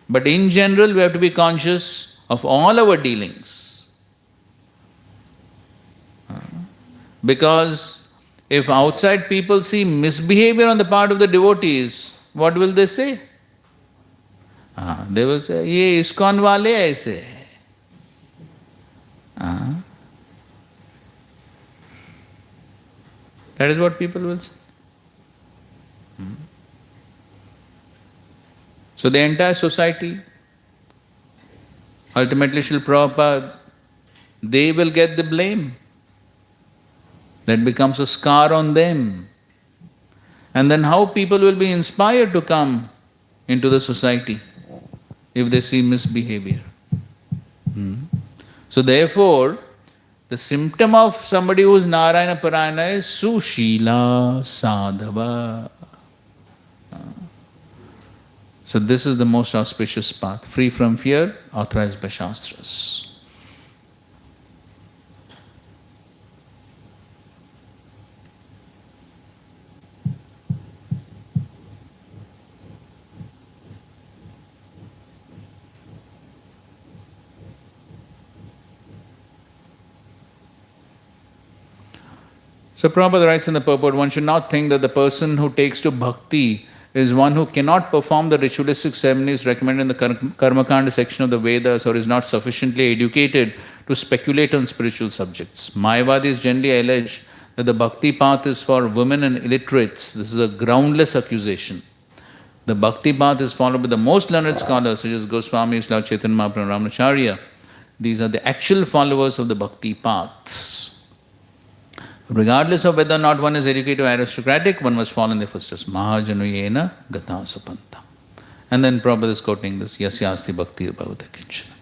S1: But in general, we have to be conscious of all our dealings. Because if outside people see misbehavior on the part of the devotees, what will they say? They will say, ye ISKCON wale aise. That is what people will say. So the entire society, ultimately Srila Prabhupada, they will get the blame. That becomes a scar on them. And then how people will be inspired to come into the society if they see misbehavior. So therefore, the symptom of somebody who is Narayana Parayana is Sushila Sadhava. So this is the most auspicious path, free from fear, authorized by Shastras. So Prabhupada writes in the purport, one should not think that the person who takes to bhakti is one who cannot perform the ritualistic ceremonies recommended in the Karmakanda section of the Vedas or is not sufficiently educated to speculate on spiritual subjects. Mayavadis generally allege that the bhakti path is for women and illiterates. This is a groundless accusation. The bhakti path is followed by the most learned scholars such as Goswamis, Lord Chaitanya Mahaprabhu, Ramanacharya. These are the actual followers of the bhakti paths. Regardless of whether or not one is educated or aristocratic, one must fall in the footsteps. Mahajanuyena gata sapanta. And then Prabhupada is quoting this, Yasyasti bhakti bhavata kinchana.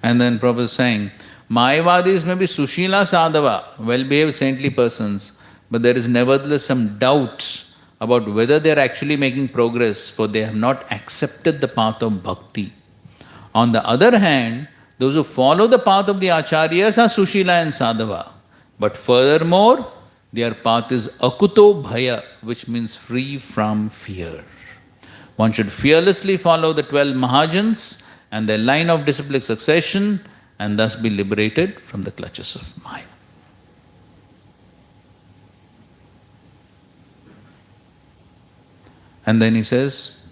S1: And then Prabhupada is saying, Mayavadis may be Sushila Sadhava, well-behaved saintly persons, but there is nevertheless some doubt about whether they are actually making progress, for they have not accepted the path of bhakti. On the other hand, those who follow the path of the acharyas are Sushila and Sadhava. But furthermore, their path is akuto bhaya, which means free from fear. One should fearlessly follow the 12 Mahajans and their line of disciplic succession and thus be liberated from the clutches of Maya. And then he says,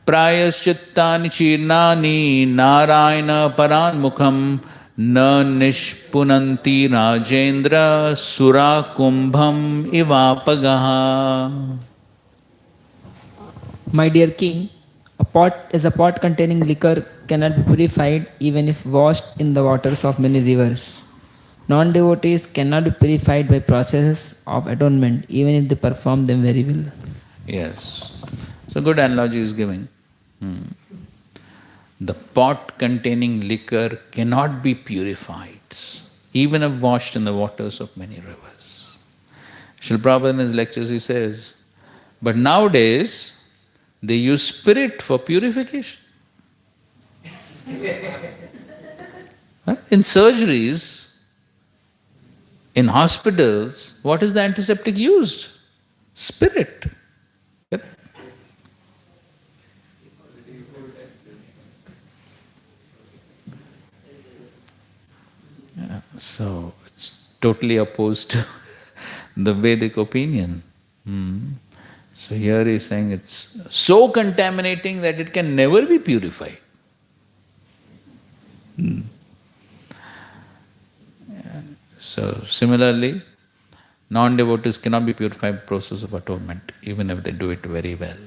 S1: Prayaschittani chirnani narayana paranmukham na nishpunanti rajendra sura kumbham ivapagaha.
S9: My dear king, a pot containing liquor cannot be purified even if washed in the waters of many rivers. Non-devotees cannot be purified by processes of atonement even if they perform them very well.
S1: Yes. So good analogy is giving. The pot containing liquor cannot be purified, even if washed in the waters of many rivers. Srila Prabhupada in his lectures he says, but nowadays they use spirit for purification. In surgeries, in hospitals, what is the antiseptic used? Spirit. So it's totally opposed to the Vedic opinion. So here he's saying it's so contaminating that it can never be purified. So similarly, non-devotees cannot be purified by process of atonement, even if they do it very well.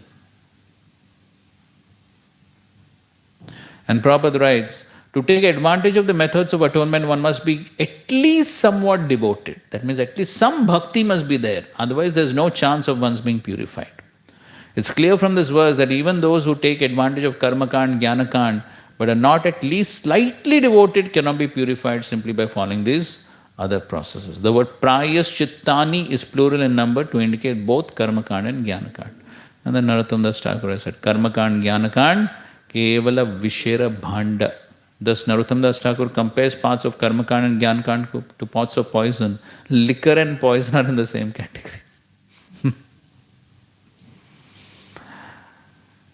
S1: And Prabhupada writes, to take advantage of the methods of atonement, one must be at least somewhat devoted. That means at least some bhakti must be there. Otherwise, there is no chance of one's being purified. It's clear from this verse that even those who take advantage of karma-kand, jnana-kand, but are not at least slightly devoted, cannot be purified simply by following these other processes. The word prayaschittani is plural in number to indicate both karma-kand and jnana-kand. And then Narottam Das Thakur has said, karma-kand, jnana-kand, kevala vishera bhanda. Thus, Narottam Das Thakur compares parts of karma-kand and jnana-kand to pots of poison. Liquor and poison are in the same category.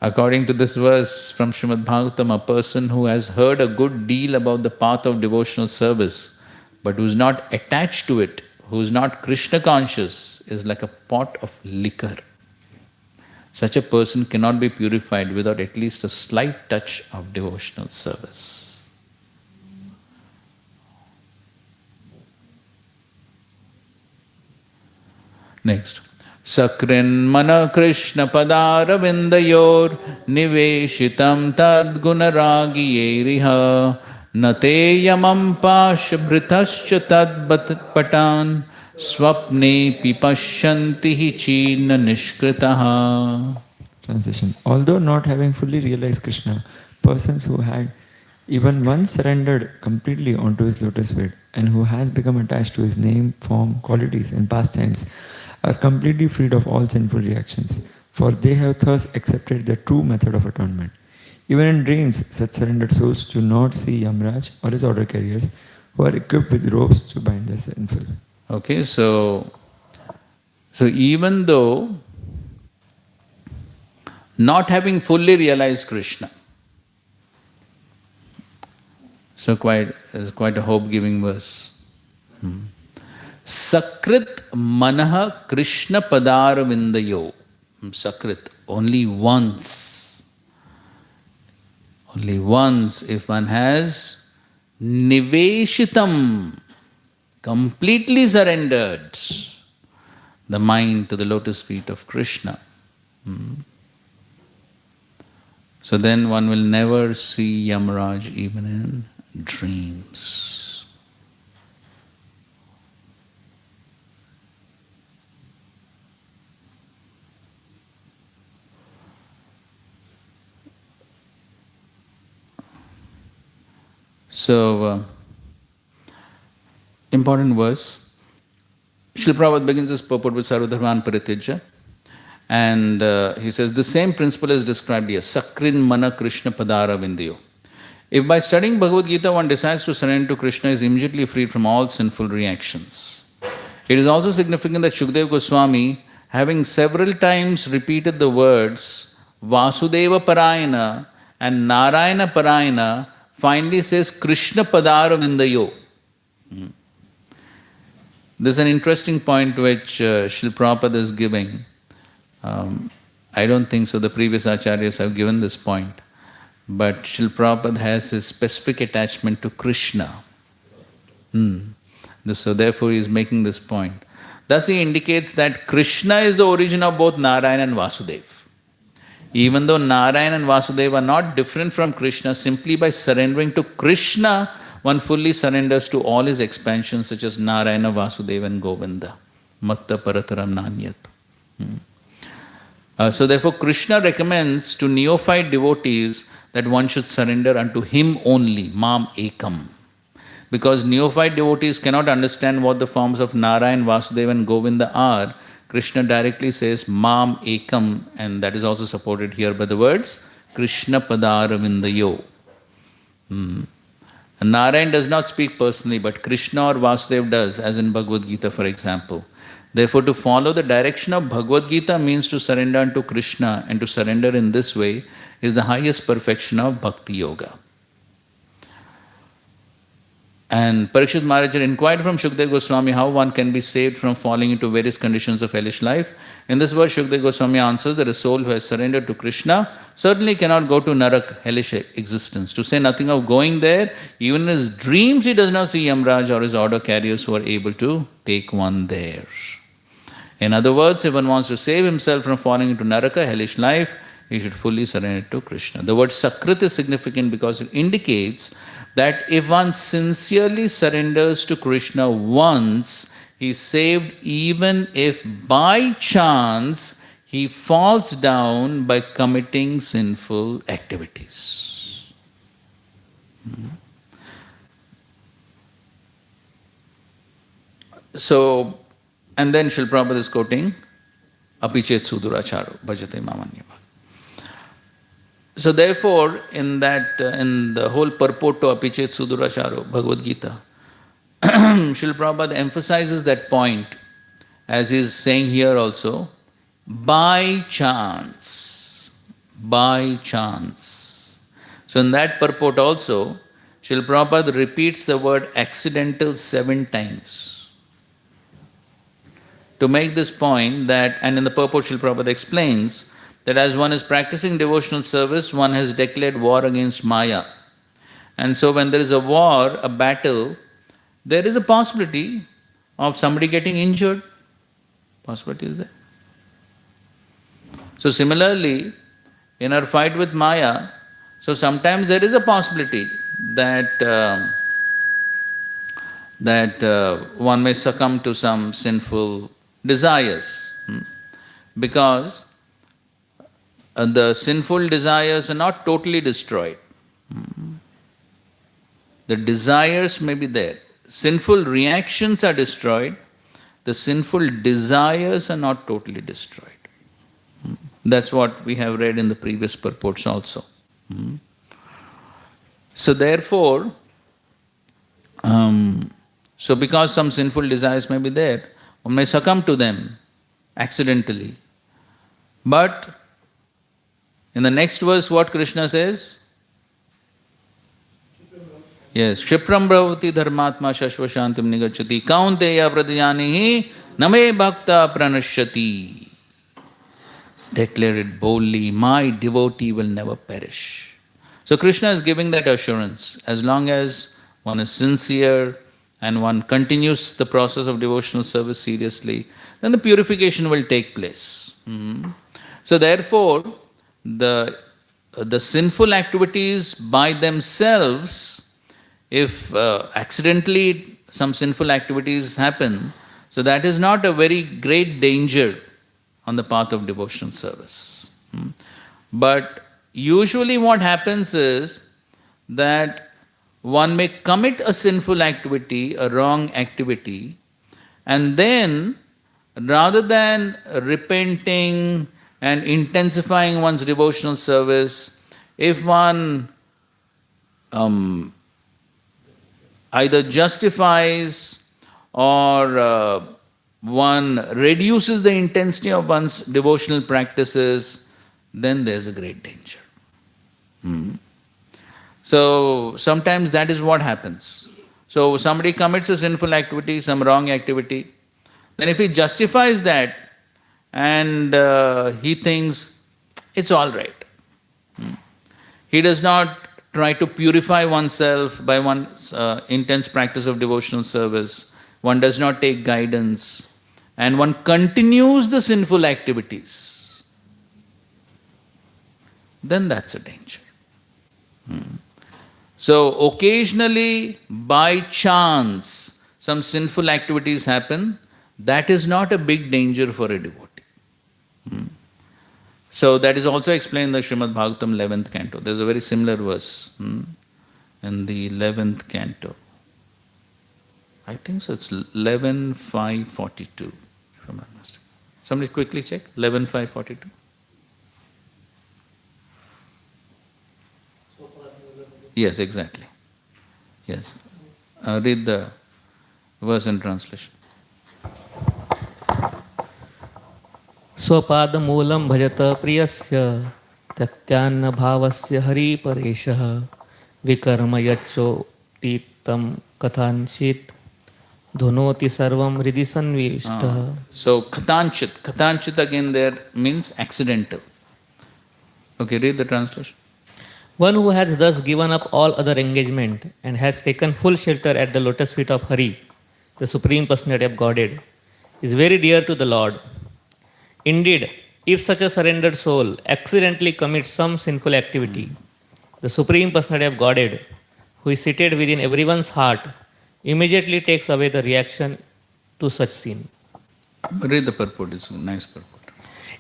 S1: According to this verse from Srimad Bhagavatam, a person who has heard a good deal about the path of devotional service, but who is not attached to it, who is not Krishna conscious, is like a pot of liquor. Such a person cannot be purified without at least a slight touch of devotional service. Next. Sakrinmana Krishna Padara Vindayor Niveshitam Tad Gunaragiyeriha Nate Yamam Pashabhritascha Tad Patan Swapne Pipashyanti China Nishkritaha.
S10: Translation. Although not having fully realized Krishna, persons who had even once surrendered completely onto his lotus feet and who has become attached to his name, form, qualities and pastimes are completely freed of all sinful reactions, for they have thus accepted the true method of atonement. Even in dreams, such surrendered souls do not see Yamraj or his order carriers, who are equipped with ropes to bind the sinful.
S1: Okay, so even though not having fully realized Krishna, so it's quite a hope-giving verse. Sakrit manaha Krishna padar vindayo. Sakrit, only once. Only once, if one has niveshitam, completely surrendered, the mind to the lotus feet of Krishna. So then one will never see Yamaraj even in dreams. So, important verse. Srila Prabhupada begins his purport with Sarvadharman Paritijya. And he says, the same principle is described here. Sakrin mana Krishna padara vindayo. If by studying Bhagavad Gita one decides to surrender to Krishna, he is immediately freed from all sinful reactions. It is also significant that Shukdev Goswami, having several times repeated the words Vasudeva Parayana and Narayana Parayana, finally says Krishna padara vindayo. This is an interesting point which Srila Prabhupada is giving. I don't think so the previous acharyas have given this point. But Srila Prabhupada has his specific attachment to Krishna. So therefore he is making this point. Thus he indicates that Krishna is the origin of both Narayana and Vasudeva. Even though Narayana and Vasudeva are not different from Krishna, simply by surrendering to Krishna, one fully surrenders to all his expansions such as Narayana, Vasudeva and Govinda. Matta parataram nanyat. So therefore Krishna recommends to neophyte devotees that one should surrender unto him only, mam ekam. Because neophyte devotees cannot understand what the forms of Narayan, Vasudeva and Govinda are, Krishna directly says mam ekam, and that is also supported here by the words Krishna padara vindayo. Narayan does not speak personally, but Krishna or Vasudeva does, as in Bhagavad Gita for example. Therefore, to follow the direction of Bhagavad Gita means to surrender unto Krishna, and to surrender in this way is the highest perfection of Bhakti Yoga. And Parikshit Maharaj inquired from Shukdev Goswami how one can be saved from falling into various conditions of hellish life. In this verse, Shukdev Goswami answers that a soul who has surrendered to Krishna certainly cannot go to Narak, hellish existence. To say nothing of going there, even in his dreams he does not see Yamraj or his order carriers who are able to take one there. In other words, if one wants to save himself from falling into Naraka, hellish life, he should fully surrender to Krishna. The word Sakrit is significant because it indicates that if one sincerely surrenders to Krishna once, he is saved even if by chance he falls down by committing sinful activities. So, and then Srila Prabhupada is quoting Apichet Suduracharo, Bhajate Mamanya. So therefore, in the whole purport to Apichet Suduracharo, Bhagavad Gita, Srila Prabhupada emphasizes that point, as he is saying here also, by chance. By chance. So in that purport also, Srila Prabhupada repeats the word accidental 7 times. To make this point that, and in the purport Srila Prabhupada explains, that as one is practicing devotional service, one has declared war against Maya. And so when there is a war, a battle, there is a possibility of somebody getting injured. Possibility is there. So similarly, in our fight with Maya, so sometimes there is a possibility that one may succumb to some sinful desires, because the sinful desires are not totally destroyed. The desires may be there. Sinful reactions are destroyed. The sinful desires are not totally destroyed. That's what we have read in the previous purports also. So therefore, so because some sinful desires may be there, one may succumb to them accidentally. But in the next verse, what Krishna says? Yes, Kshipram bhavati dharmatma shashva shantim nigacchati kaunteya pradijanihi name bhakta pranashyati. Declare it boldly, my devotee will never perish. So Krishna is giving that assurance. As long as one is sincere and one continues the process of devotional service seriously, then the purification will take place. So therefore, the sinful activities by themselves, if accidentally some sinful activities happen, so that is not a very great danger on the path of devotional service. But usually what happens is that one may commit a sinful activity, a wrong activity, and then rather than repenting and intensifying one's devotional service, if one either justifies or one reduces the intensity of one's devotional practices, then there's a great danger. So sometimes that is what happens. So somebody commits a sinful activity, some wrong activity, then if he justifies that and he thinks it's all right, he does not try to purify oneself by one's intense practice of devotional service, one does not take guidance, and one continues the sinful activities, then that's a danger. So occasionally, by chance, some sinful activities happen, that is not a big danger for a devotee. So that is also explained in the Srimad Bhagavatam 11th canto. There's a very similar verse in the 11th canto. I think so, it's 11.5.42, if I'm not mistaken. Somebody quickly check, 11.5.42. Yes, exactly. Yes. Read the verse in translation.
S6: स्वपादमूलं भजत प्रियस्य त्यक्त्यान्न भावस्य हरिपरेशः विकर्म यच्चोतीतं कथांचित् धुनोति सर्वं हृदि सन्निविष्टः.
S1: So Kathanchit again there means accidental. Okay, read the translation.
S6: One who has thus given up all other engagement and has taken full shelter at the lotus feet of Hari, the Supreme Personality of Godhead, is very dear to the Lord. Indeed, if such a surrendered soul accidentally commits some sinful activity, the Supreme Personality of Godhead, who is seated within everyone's heart, immediately takes away the reaction to such sin.
S1: Read the purport, it's a nice purport.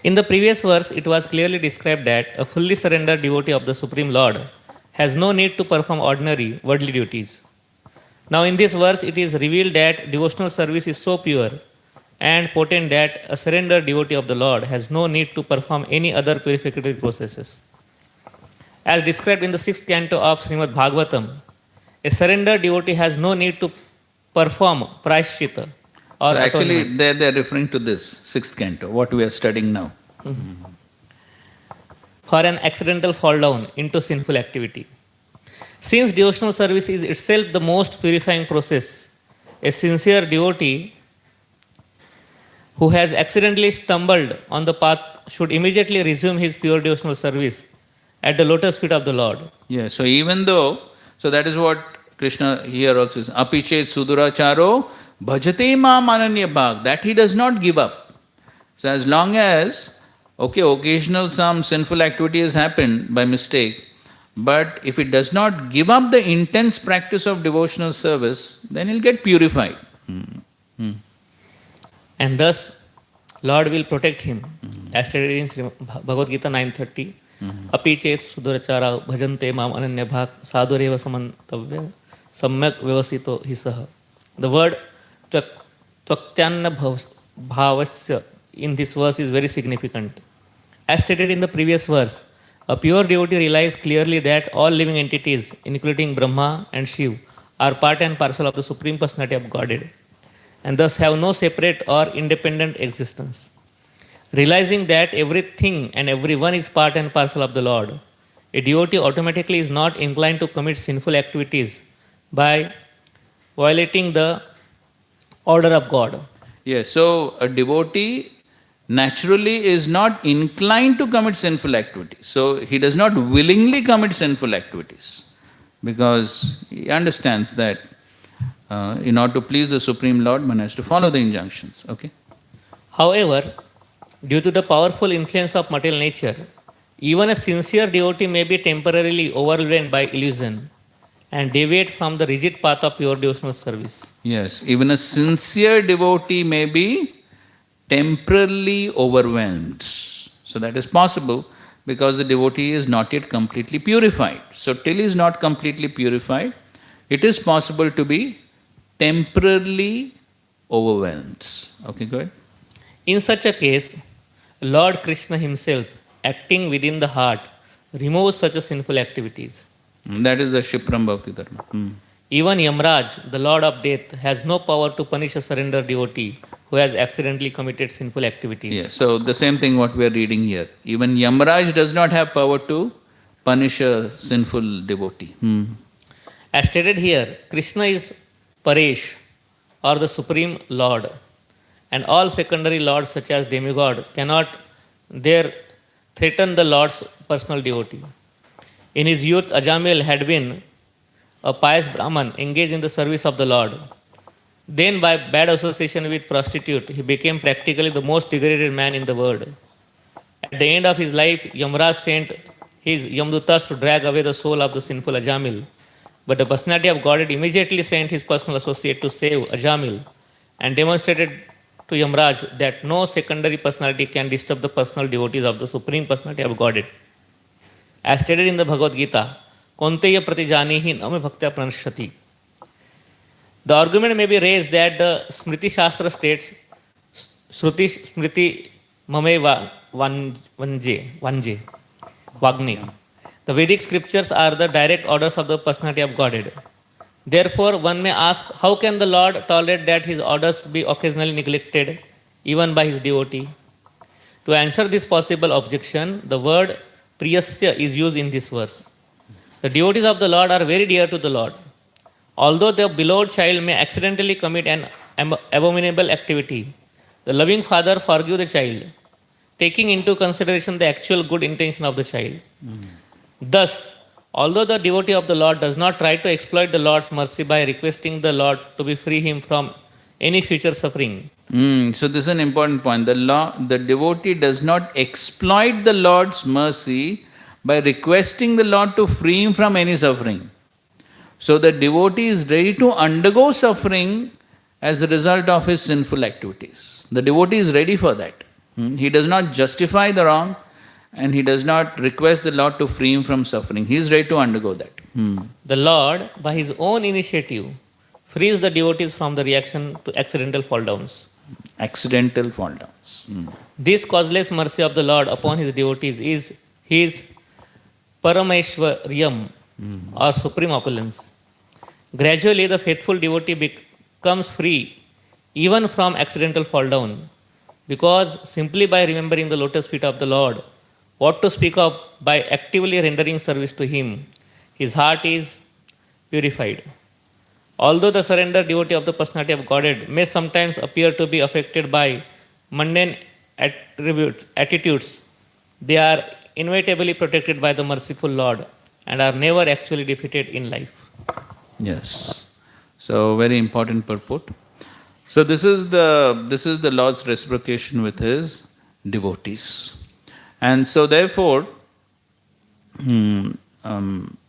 S6: In the previous verse, it was clearly described that a fully surrendered devotee of the Supreme Lord has no need to perform ordinary worldly duties. Now, in this verse, it is revealed that devotional service is so pure and potent that a surrendered devotee of the Lord has no need to perform any other purificatory processes. As described in the 6th canto of Srimad Bhagavatam, a surrendered devotee has no need to perform prashchita.
S1: So actually, they're referring to this 6th canto, what we are studying now.
S6: For an accidental fall down into sinful activity. Since devotional service is itself the most purifying process, a sincere devotee who has accidentally stumbled on the path should immediately resume his pure devotional service at the lotus feet of the Lord.
S1: Yeah, so even though, so that is what Krishna here also says, apichet suduracharo bhajate mam ananya bhag, that he does not give up. So as long as, okay, occasional some sinful activity has happened by mistake, but if it does not give up the intense practice of devotional service, then he'll get purified.
S6: And thus, Lord will protect him. As stated in Bhagavad Gita 9.30, api chet sudurachara bhajante mam ananya bhag sadureva samantavya samyak vyavasito hisaha. The word tvaktyanna bhavasya in this verse is very significant. As stated in the previous verse, a pure devotee realizes clearly that all living entities, including Brahma and Shiv, are part and parcel of the Supreme Personality of Godhead, and thus have no separate or independent existence. Realizing that everything and everyone is part and parcel of the Lord, a devotee automatically is not inclined to commit sinful activities by violating the order of God.
S1: Yes, so a devotee naturally is not inclined to commit sinful activities. So he does not willingly commit sinful activities because he understands that In order to please the Supreme Lord, one has to follow the injunctions. Okay?
S6: However, due to the powerful influence of material nature, even a sincere devotee may be temporarily overwhelmed by illusion and deviate from the rigid path of pure devotional service.
S1: Yes, even a sincere devotee may be temporarily overwhelmed. So that is possible because the devotee is not yet completely purified. So till he is not completely purified, it is possible to be temporarily overwhelmed. Okay, go ahead.
S6: In such a case, Lord Krishna himself, acting within the heart, removes such a sinful activities.
S1: That is the Shipram Bhakti Dharma.
S6: Even Yamraj, the Lord of Death, has no power to punish a surrender devotee who has accidentally committed sinful activities.
S1: Yes, so the same thing what we are reading here. Even Yamraj does not have power to punish a sinful devotee.
S6: As stated here, Krishna is Paresh, or the Supreme Lord, and all secondary lords such as demigod cannot there threaten the Lord's personal devotee. In his youth, Ajamil had been a pious Brahman engaged in the service of the Lord. Then, by bad association with prostitute, he became practically the most degraded man in the world. At the end of his life, Yamraj sent his Yamdutas to drag away the soul of the sinful Ajamil. But the personality of Godhead immediately sent his personal associate to save Ajamil and demonstrated to Yamraj that no secondary personality can disturb the personal devotees of the Supreme Personality of Godhead. As stated in the Bhagavad Gita, Konteya pratijanihi name bhaktya pranashati. The argument may be raised that the Smriti Shastra states, Shruti Smriti Mame Vanje. The Vedic scriptures are the direct orders of the personality of Godhead. Therefore, one may ask, how can the Lord tolerate that his orders be occasionally neglected, even by his devotee? To answer this possible objection, the word priyasya is used in this verse. The devotees of the Lord are very dear to the Lord. Although the beloved child may accidentally commit an abominable activity, the loving father forgives the child, taking into consideration the actual good intention of the child. Thus, although the devotee of the Lord does not try to exploit the Lord's mercy by requesting the Lord to free him from any future suffering.
S1: So this is an important point. The devotee does not exploit the Lord's mercy by requesting the Lord to free him from any suffering. So the devotee is ready to undergo suffering as a result of his sinful activities. The devotee is ready for that. He does not justify the wrong and he does not request the Lord to free him from suffering. He is ready to undergo that.
S6: The Lord, by his own initiative, frees the devotees from the reaction to accidental fall downs.
S1: Accidental fall downs.
S6: This causeless mercy of the Lord upon his devotees is his Parameshwaryam, or supreme opulence. Gradually, the faithful devotee becomes free even from accidental fall down, because simply by remembering the lotus feet of the Lord, what to speak of by actively rendering service to him, his heart is purified. Although the surrendered devotee of the personality of Godhead may sometimes appear to be affected by mundane attitudes, they are inevitably protected by the merciful Lord and are never actually defeated in life.
S1: Yes. So very important purport. So this is the Lord's reciprocation with his devotees. And so therefore,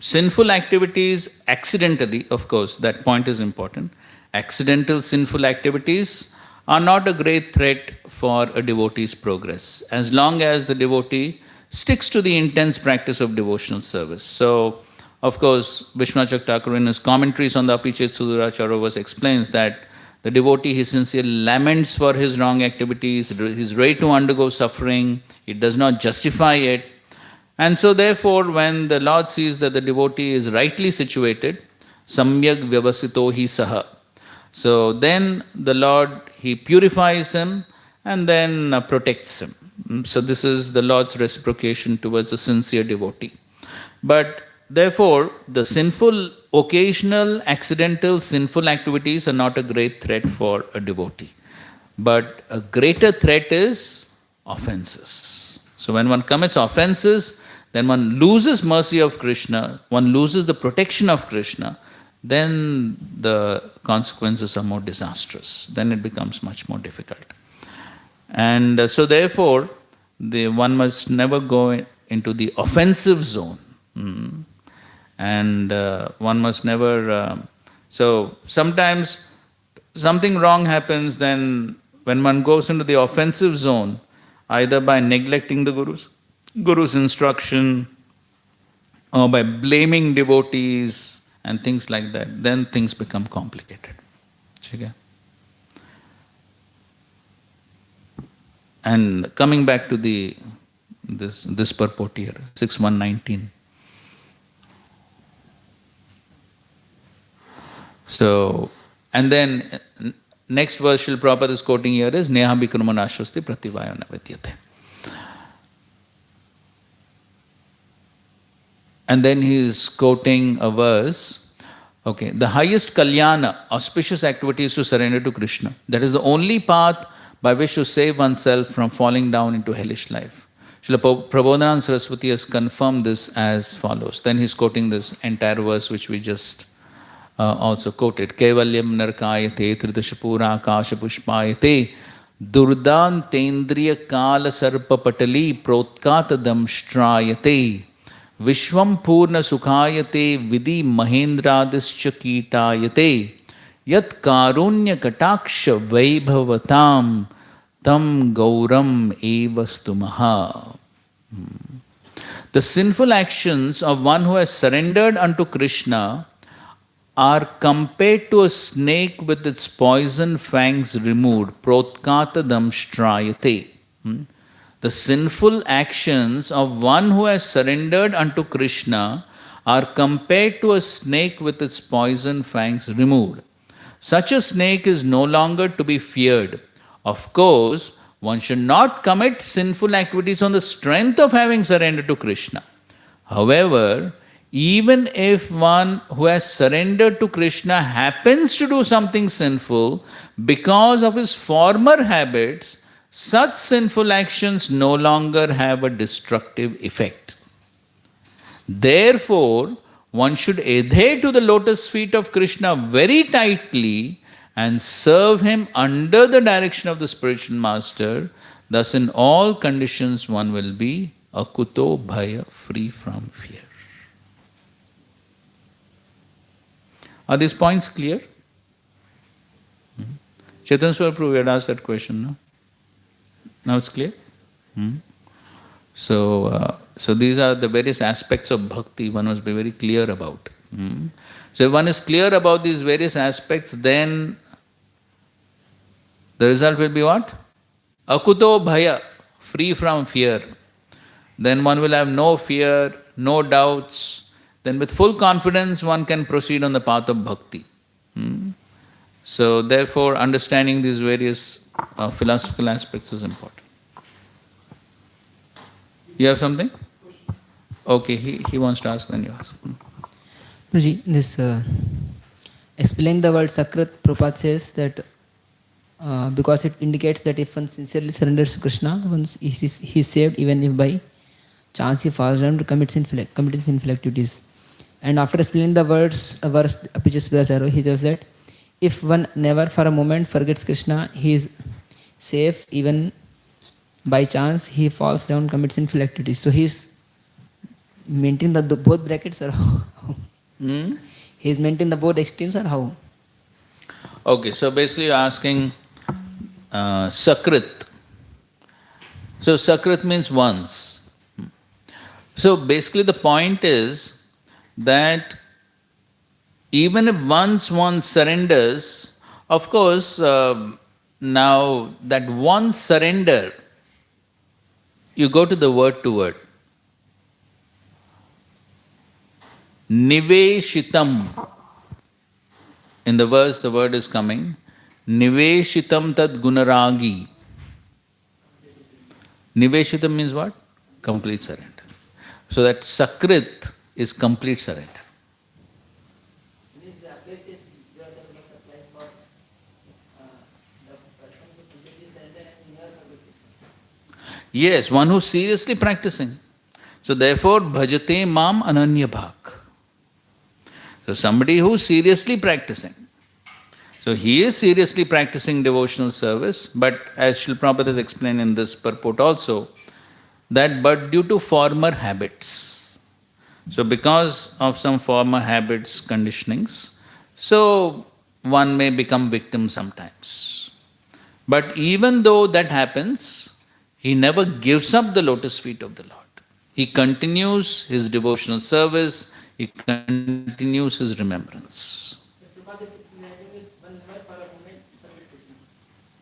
S1: sinful activities accidentally, of course, that point is important. Accidental sinful activities are not a great threat for a devotee's progress, as long as the devotee sticks to the intense practice of devotional service. So, of course, Vishwanath Thakur in his commentaries on the Apichet Suduracharya verse explains that the devotee, he sincerely laments for his wrong activities, he is ready to undergo suffering, he does not justify it. And so therefore, when the Lord sees that the devotee is rightly situated, samyak vyavasito hi saha. So then the Lord, he purifies him and then protects him. So this is the Lord's reciprocation towards a sincere devotee. But therefore, the sinful, occasional, accidental, sinful activities are not a great threat for a devotee. But a greater threat is offenses. So when one commits offenses, then one loses mercy of Krishna, one loses the protection of Krishna, then the consequences are more disastrous. Then it becomes much more difficult. And so therefore, one must never go into the offensive zone. And one must never... so sometimes something wrong happens, then when one goes into the offensive zone, either by neglecting the Guru's instruction, or by blaming devotees and things like that, then things become complicated. Okay? And coming back to this purport here, 6119. So, and then next verse Srila Prabhupada is quoting here is Neha Bikrumanashvasti Prativayo Navidyate. And then he is quoting a verse, okay, the highest kalyana, auspicious activity is to surrender to Krishna. That is the only path by which to save oneself from falling down into hellish life. Srila Prabodhananda Saraswati has confirmed this as follows. Then he is quoting this entire verse which we just also quoted. Kevalyam narkayate tridashapura akasha pushpayate durdantendriya kala sarpa patali protkatadam shtrayate Vishwam Purna Sukhayate Vidhi Mahendradischa Kitayate Yat Karunya Kataksha Vaibhavatam Tam Gauram Evastumaha. The sinful actions of one who has surrendered unto Krishna are compared to a snake with its poison fangs removed. Protkatadam Shtrayate. The sinful actions of one who has surrendered unto Krishna are compared to a snake with its poison fangs removed. Such a snake is no longer to be feared. Of course, one should not commit sinful activities on the strength of having surrendered to Krishna. However, even if one who has surrendered to Krishna happens to do something sinful because of his former habits, such sinful actions no longer have a destructive effect. Therefore, one should adhere to the lotus feet of Krishna very tightly and serve him under the direction of the spiritual master. Thus, in all conditions, one will be akuto bhaya, free from fear. Are these points clear? Chaitanya Swara Prabhu had asked that question, no? Now it's clear? So these are the various aspects of bhakti one must be very clear about. So if one is clear about these various aspects, then the result will be what? Akuto bhaya, free from fear. Then one will have no fear, no doubts. Then with full confidence one can proceed on the path of bhakti. So therefore understanding these various philosophical aspects is important. You have something? Okay, he wants to ask, then you ask.
S9: Prabhuji, this explaining the word Sakrit, Prabhupada says that because it indicates that if one sincerely surrenders to Krishna, once he is saved, even if by chance he falls down to commit sinful activities. And after explaining the verse Apichisudacharya, he says that if one never for a moment forgets Krishna, he is safe, even by chance he falls down, commits sinful activities. So he is maintaining the both brackets, or how? He is maintaining the both extremes, or how?
S1: Okay, so basically you're asking Sakrit. So Sakrit means once. So basically the point is that even if once one surrenders, of course, now that one surrender, you go to the word to word. Niveshitam. In the verse, the word is coming. Niveshitam tad gunaragi. Niveshitam means what? Complete surrender. So that Sakrit is complete surrender. Yes, one who is seriously practicing. So therefore, bhajate mam ananya bhak. So somebody who's seriously practicing. So he is seriously practicing devotional service, but as Srila Prabhupada has explained in this purport also, that but due to former habits. So because of some former habits, conditionings, so one may become victim sometimes. But even though that happens, he never gives up the lotus feet of the Lord. He continues his devotional service, he continues his remembrance.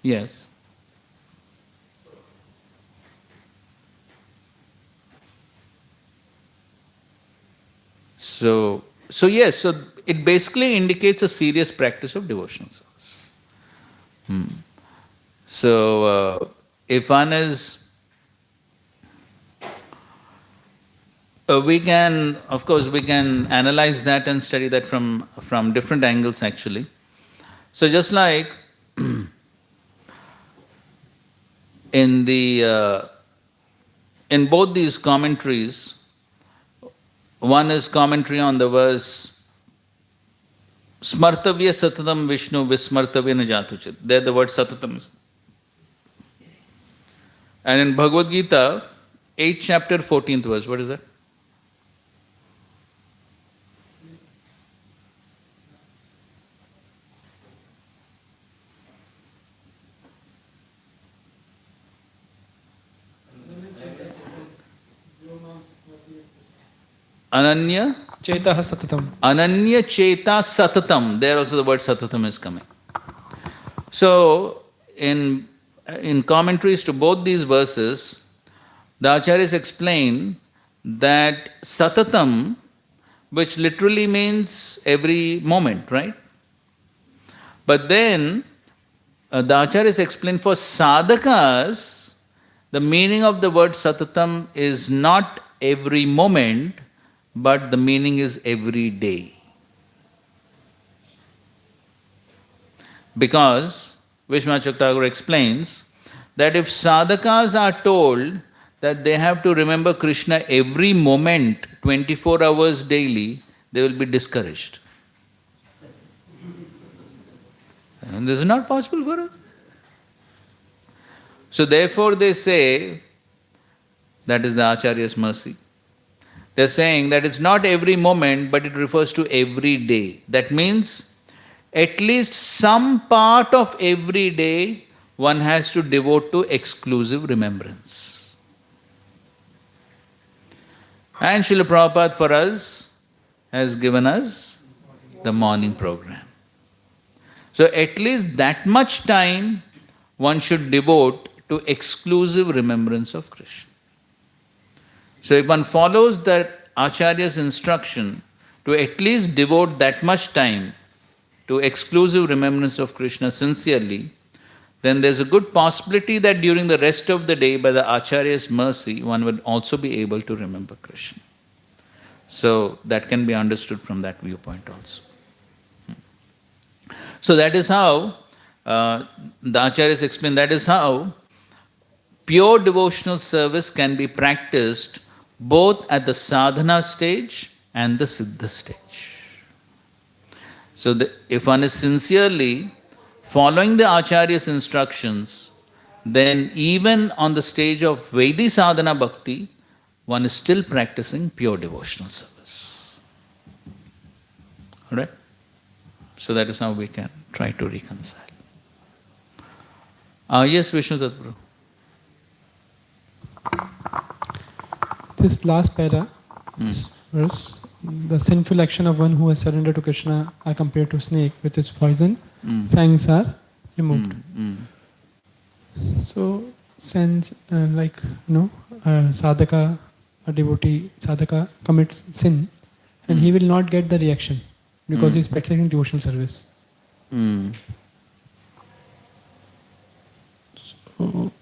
S1: Yes. So yes, so it basically indicates a serious practice of devotional service. So if one is, we can, of course, we can analyze that and study that from different angles actually. So just like in both these commentaries, one is commentary on the verse Smartavya Satatam Vishnu Vismartavya na Jatuchit. There the word Satatam is. And in Bhagavad Gita, 8th chapter, 14th verse, what is that? Ananya
S7: Chetah Satatam.
S1: Ananya Cheta Satatam. There also the word Satatam is coming. So, in commentaries to both these verses, the Acharyas explain that Satatam, which literally means every moment, right? But then, the Acharyas explain for sadhakas, the meaning of the word Satatam is not every moment, but the meaning is every day. Because Vishwanath Thakur explains that if sadhakas are told that they have to remember Krishna every moment, 24 hours daily, they will be discouraged. And this is not possible for us. So therefore they say, that is the Acharya's mercy. They're saying that it's not every moment, but it refers to every day. That means at least some part of every day one has to devote to exclusive remembrance. And Srila Prabhupada for us has given us the morning program. So at least that much time one should devote to exclusive remembrance of Krishna. So if one follows that Acharya's instruction to at least devote that much time to exclusive remembrance of Krishna sincerely, then there's a good possibility that during the rest of the day, by the Acharya's mercy, one will also be able to remember Krishna. So that can be understood from that viewpoint also. So that is how, the Acharyas explain, that is how pure devotional service can be practiced both at the sadhana stage and the siddha stage. So if one is sincerely following the Acharya's instructions, then even on the stage of Vaidhi sadhana bhakti, one is still practicing pure devotional service. Alright? So that is how we can try to reconcile. Yes, Vishnu Tatpuru.
S11: This last para, this verse, the sinful action of one who has surrendered to Krishna are compared to snake with its poison, fangs are removed. So, since sadhaka, a devotee, sadhaka commits sin, and he will not get the reaction because he is practicing devotional service. So,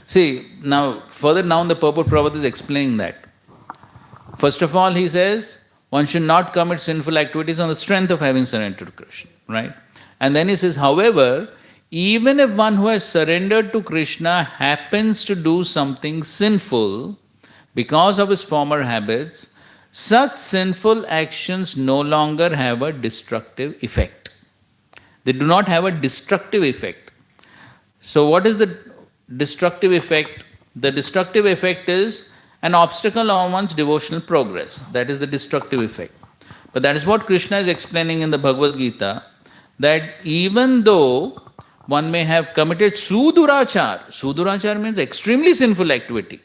S1: see, now further down the purport Prabhupada is explaining that. First of all, he says, one should not commit sinful activities on the strength of having surrendered to Krishna, right? And then he says, however, even if one who has surrendered to Krishna happens to do something sinful because of his former habits, such sinful actions no longer have a destructive effect. They do not have a destructive effect. So, what is the destructive effect? The destructive effect is an obstacle on one's devotional progress. That is the destructive effect. But that is what Krishna is explaining in the Bhagavad Gita, that even though one may have committed sudurachar means extremely sinful activity,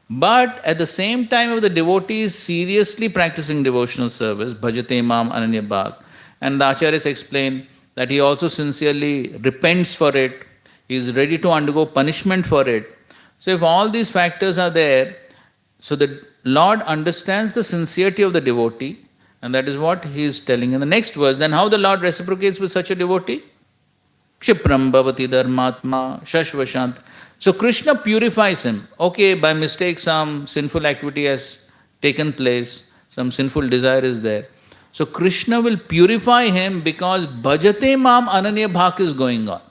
S1: but at the same time, if the devotee is seriously practicing devotional service, bhajate mam ananya bhak, and the acharyas explain that he also sincerely repents for it, he is ready to undergo punishment for it. So if all these factors are there, so the Lord understands the sincerity of the devotee, and that is what he is telling in the next verse. Then how the Lord reciprocates with such a devotee? Kshipram bhavati dharmatma shashvashant. So Krishna purifies him. Okay, by mistake some sinful activity has taken place, some sinful desire is there. So Krishna will purify him because bhajate mam ananya bhak is going on.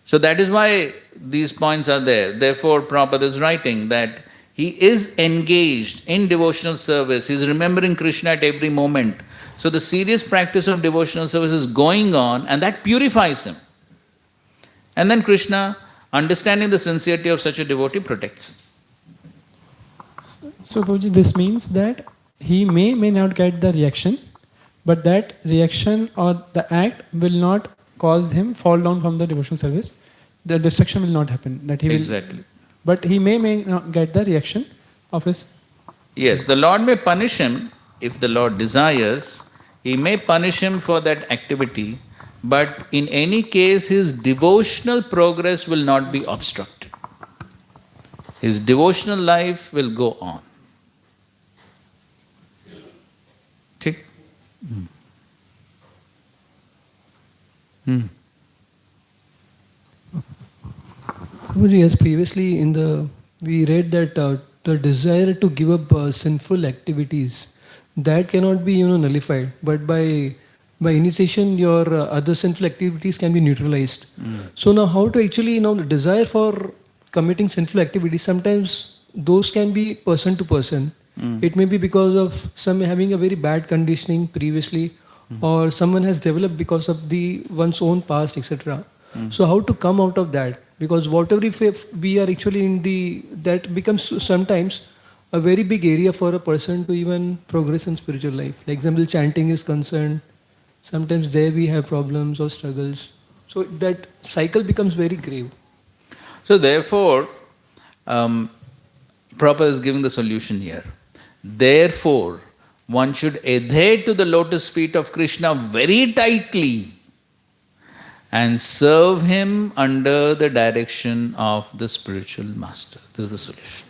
S1: So that is why these points are there. Therefore, Prabhupada is writing that he is engaged in devotional service. He is remembering Krishna at every moment. So the serious practice of devotional service is going on, and that purifies him. And then Krishna, understanding the sincerity of such a devotee, protects him.
S11: So, Prabhuji, this means that he may not get the reaction, but that reaction or the act will not cause him fall down from the devotional service. The destruction will not happen. That he will,
S1: Exactly.
S11: But he may not get the reaction of his.
S1: Yes, the Lord may punish him if the Lord desires. He may punish him for that activity, but in any case, his devotional progress will not be obstructed. His devotional life will go on. ठीक?
S12: Yes, previously we read that the desire to give up sinful activities, that cannot be nullified, but by initiation your other sinful activities can be neutralized. So now how to actually the desire for committing sinful activities, sometimes those can be person to person. It may be because of some having a very bad conditioning previously, or someone has developed because of one's own past, etc. So how to come out of that? Because whatever if we are actually that becomes sometimes a very big area for a person to even progress in spiritual life. Like example, chanting is concerned. Sometimes there we have problems or struggles. So that cycle becomes very grave.
S1: So therefore, Prabhupada is giving the solution here. Therefore, one should adhere to the lotus feet of Krishna very tightly and serve him under the direction of the spiritual master. This is the solution.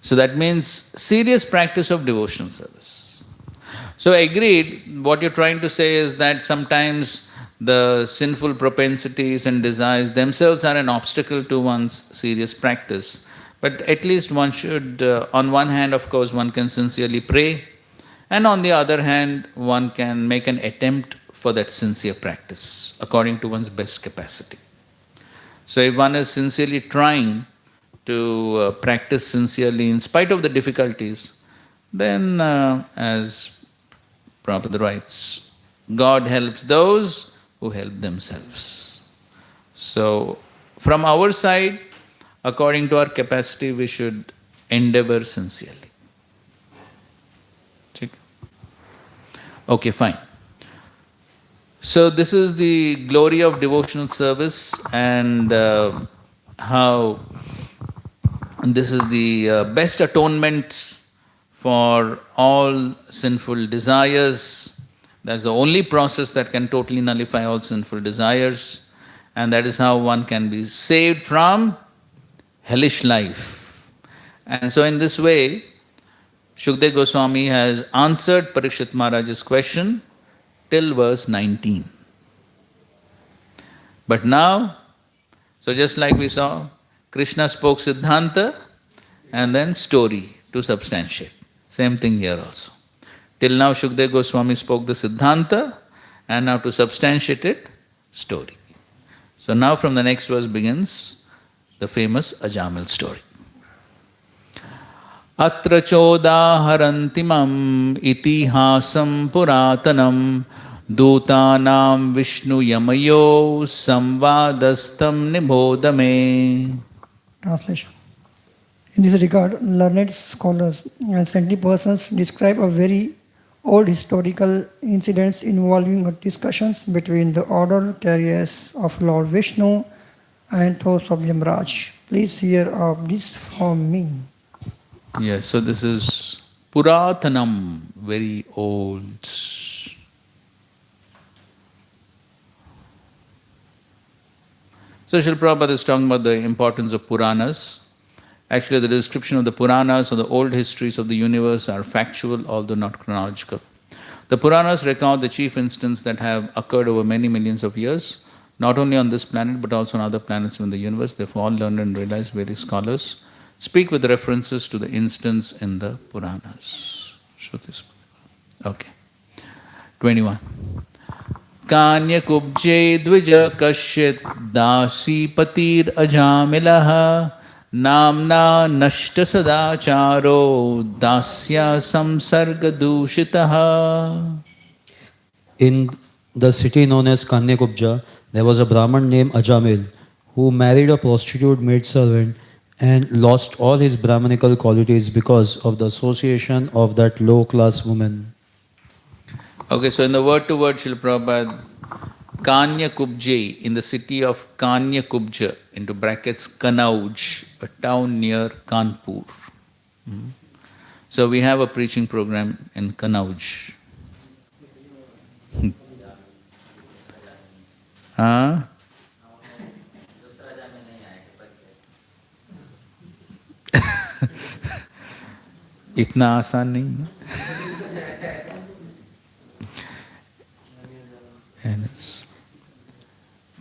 S1: So that means serious practice of devotional service. So agreed, what you're trying to say is that sometimes the sinful propensities and desires themselves are an obstacle to one's serious practice. But at least one should, on one hand, of course, one can sincerely pray, and on the other hand, one can make an attempt for that sincere practice according to one's best capacity. So if one is sincerely trying to practice sincerely in spite of the difficulties, then as Prabhupada writes, God helps those who help themselves. So from our side, according to our capacity, we should endeavor sincerely. Okay, fine. So this is the glory of devotional service, and how this is the best atonement for all sinful desires. That's the only process that can totally nullify all sinful desires, and that is how one can be saved from hellish life. And so in this way, Shukdev Goswami has answered Parikshit Maharaj's question till verse 19. But now, so just like we saw, Krishna spoke Siddhanta and then story to substantiate. Same thing here also. Till now Shukdev Goswami spoke the Siddhanta, and now to substantiate it, story. So now from the next verse begins the famous Ajamil story. Atra chodaharantimam itihasam puratanam dutanam Vishnu yamayo samvadastam nibodame.
S13: Translation. In this regard, learned scholars and scientific persons describe a very old historical incidents involving discussions between the order carriers of Lord Vishnu and those of Yamraj. Please hear of this from me.
S1: Yes, so this is Puratanam, very old. So Srila Prabhupada is talking about the importance of Puranas. Actually, the description of the Puranas or the old histories of the universe are factual, although not chronological. The Puranas recount the chief incidents that have occurred over many millions of years, not only on this planet but also on other planets in the universe. Therefore, all learned and realized Vedic scholars speak with references to the incidents in the Puranas. Okay. 21. Kanya kubje dvija kashit dasi patir ajamilaha namna nashta sadacharo dasya samsarga dushitaha.
S14: In the city known as Kanyakubja, there was a Brahman named Ajamil who married a prostitute maidservant and lost all his Brahmanical qualities because of the association of that low-class woman.
S1: Okay, so in the word-to-word, Srila Prabhupada, Kanya Kubje, in the city of Kanya Kubja, into brackets Kanauj, a town near Kanpur. So we have a preaching program in Kanauj. Huh? इतना आसान नहीं है.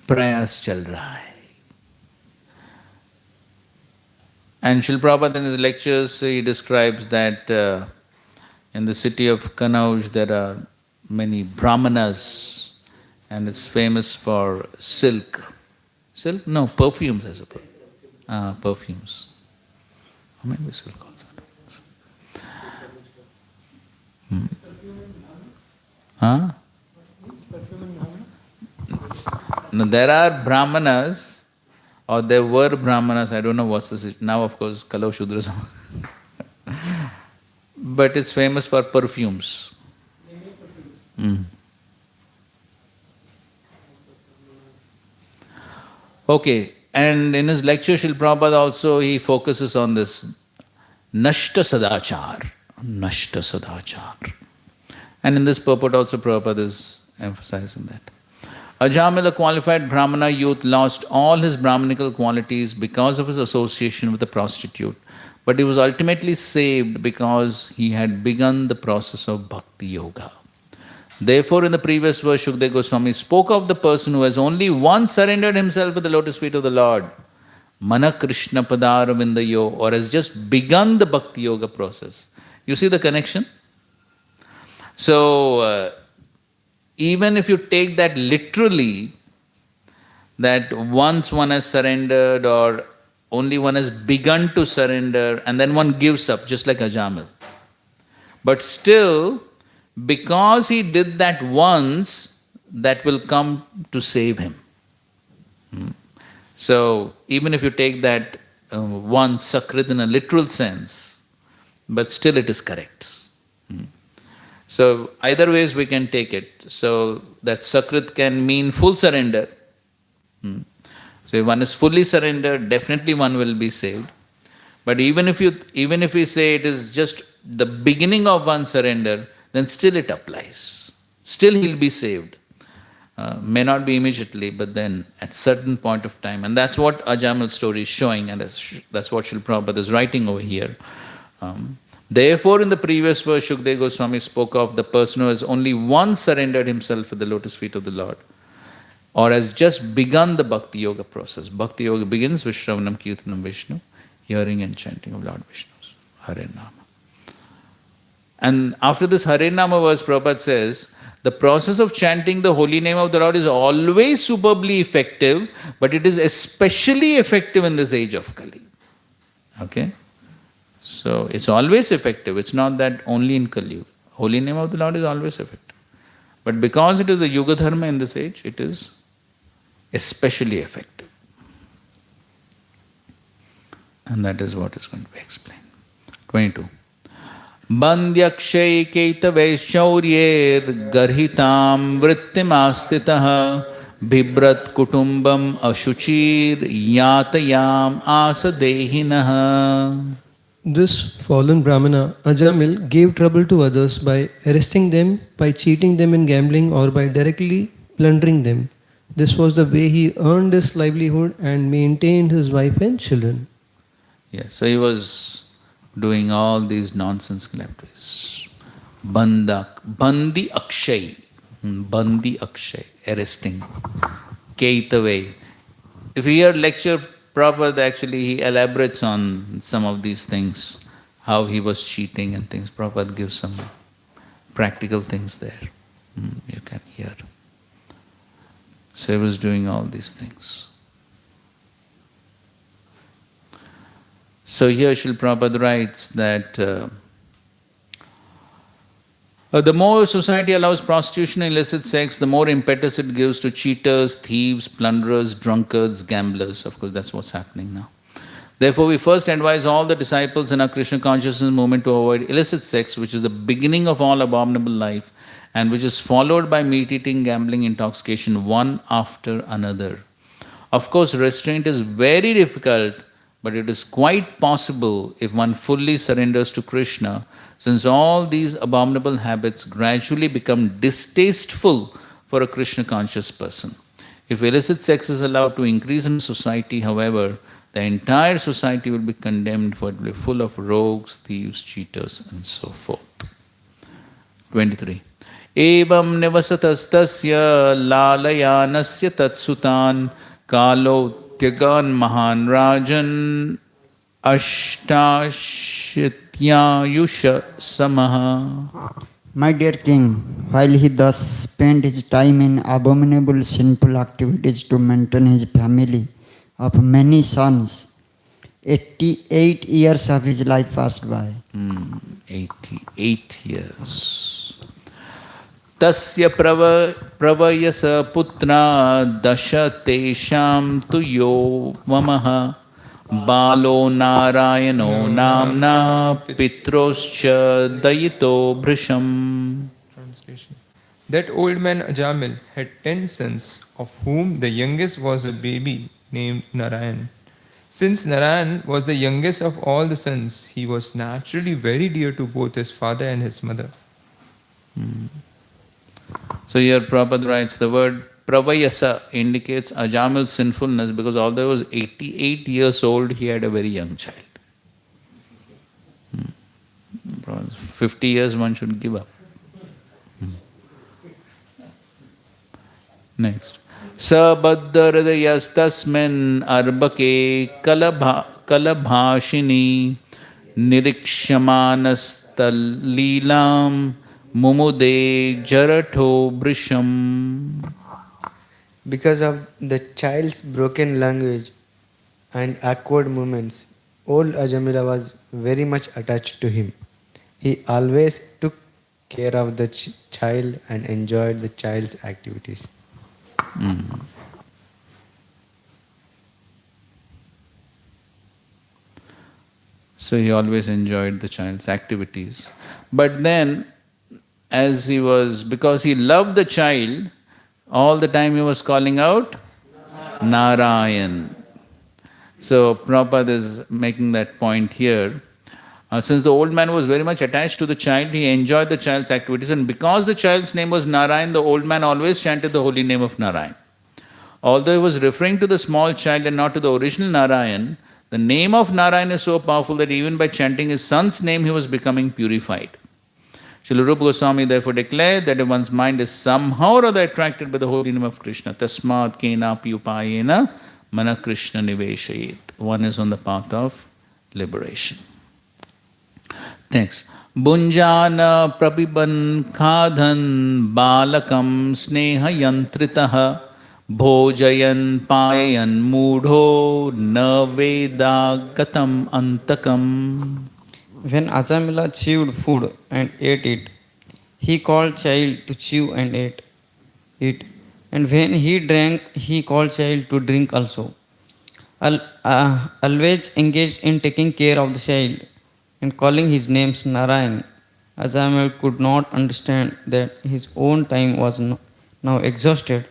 S1: प्रयास चल रहा है. And Srila Prabhupada in his lectures, he describes that in the city of Kanauj there are many brahmanas and it's famous for silk. Silk? No, perfumes I suppose. Perfumes. Maybe silk also. Huh? No, there are brahmanas, or there were brahmanas, I don't know what's the situation. Now, of course, Kalau Shudra. But it's famous for perfumes. Okay, and in his lecture, Srila Prabhupada also, he focuses on this Nashta Sadachar. Nashta Sadachar. And in this purport also Prabhupada is emphasizing that. Ajamil, a qualified Brahmana youth, lost all his Brahmanical qualities because of his association with a prostitute. But he was ultimately saved because he had begun the process of Bhakti Yoga. Therefore, in the previous verse, Shukdev Goswami spoke of the person who has only once surrendered himself at the lotus feet of the Lord, Mana Krishna Padaravindayo, or has just begun the Bhakti Yoga process. You see the connection? So, even if you take that literally, that once one has surrendered or only one has begun to surrender and then one gives up, just like Ajamil. But still, because he did that once, that will come to save him. So, even if you take that once sakrit in a literal sense, but still it is correct. So, either ways we can take it. So, that sakrit can mean full surrender. So, if one is fully surrendered, definitely one will be saved. But even if we say it is just the beginning of one surrender, then still it applies. Still he'll be saved. May not be immediately, but then at certain point of time. And that's what Ajamil's story is showing, and that's what Srila Prabhupada is writing over here. Therefore, in the previous verse, Shukdev Goswami spoke of the person who has only once surrendered himself at the lotus feet of the Lord, or has just begun the Bhakti Yoga process. Bhakti Yoga begins with Shravanam Kirtanam Vishnu, hearing and chanting of Lord Vishnu's Hare Nama. And after this Hare Nama verse, Prabhupada says, the process of chanting the holy name of the Lord is always superbly effective, but it is especially effective in this age of Kali. Okay? So it's always effective. It's not that only in Kali Yuga. Holy name of the Lord is always effective. But because it is the Yuga Dharma in this age, it is especially effective. And that is what is going to be explained. 22. Bandyakshay keita vaishyauryer garhitam vrittimastitah bibrat kutumbam ashuchir yatayam asadehinah.
S12: This fallen Brahmana, Ajamil, gave trouble to others by arresting them, by cheating them in gambling, or by directly plundering them. This was the way he earned his livelihood and maintained his wife and children.
S1: Yes, so he was doing all these nonsensical activities. Bandi Akshay, arresting. Keitave. If you hear lecture Prabhupada, actually he elaborates on some of these things, how he was cheating and things. Prabhupada gives some practical things there. You can hear. So he was doing all these things. So here Srila Prabhupada writes that the more society allows prostitution and illicit sex, the more impetus it gives to cheaters, thieves, plunderers, drunkards, gamblers. Of course, that's what's happening now. Therefore, we first advise all the disciples in our Krishna consciousness movement to avoid illicit sex, which is the beginning of all abominable life, and which is followed by meat-eating, gambling, intoxication, one after another. Of course, restraint is very difficult, but it is quite possible if one fully surrenders to Krishna, since all these abominable habits gradually become distasteful for a Krishna conscious person. If illicit sex is allowed to increase in society, however, the entire society will be condemned, for it will be full of rogues, thieves, cheaters, and so forth. 23. Evam nivasatastasya lalayanasya tatsutan kalo tyagan mahan rajan ashtashityayusha samaha.
S15: My dear king, while he thus spent his time in abominable sinful activities to maintain his family of many sons, 88 years of his life passed by.
S1: 88 years. Tasya pravayasa putra dasha tesham tuyo vamaha balo narayano namna pitroscha dayito bhrisham.
S16: Translation. That old man Ajamil had 10 sons, of whom the youngest was a baby named Narayan. Since Narayan was the youngest of all the sons, he was naturally very dear to both his father and his mother.
S1: So here Prabhupada writes, the word pravayasa indicates Ajamil's sinfulness, because although he was 88 years old, he had a very young child. 50 years one should give up. Next. Sabaddha hridayastasmin arbake kalabhashini nirikshamanastal leelam mumude jaratho brisham.
S3: Because of the child's broken language and awkward movements, old Ajamila was very much attached to him. He always took care of the child and enjoyed the child's activities.
S1: So he always enjoyed the child's activities. But then, as he was, because he loved the child, all the time he was calling out Narayan. So Prabhupada is making that point here. Since the old man was very much attached to the child, he enjoyed the child's activities, and because the child's name was Narayan, the old man always chanted the holy name of Narayan. Although he was referring to the small child and not to the original Narayan, the name of Narayan is so powerful that even by chanting his son's name, he was becoming purified. Srila Rupa Goswami therefore declared that if one's mind is somehow or other attracted by the holy name of Krishna, tasmat kenapi upayena mana Krishna niveshayet. One is on the path of liberation. Next. Bunjana prabiban khadhan balakam sneha yantritaha bhojayan payayan mudho na veda gatam antakam.
S17: When Ajamila chewed food and ate it, he called child to chew and ate it. And when he drank, he called child to drink also. Always engaged in taking care of the child and calling his names Narayan. Ajamil could not understand that his own time was now exhausted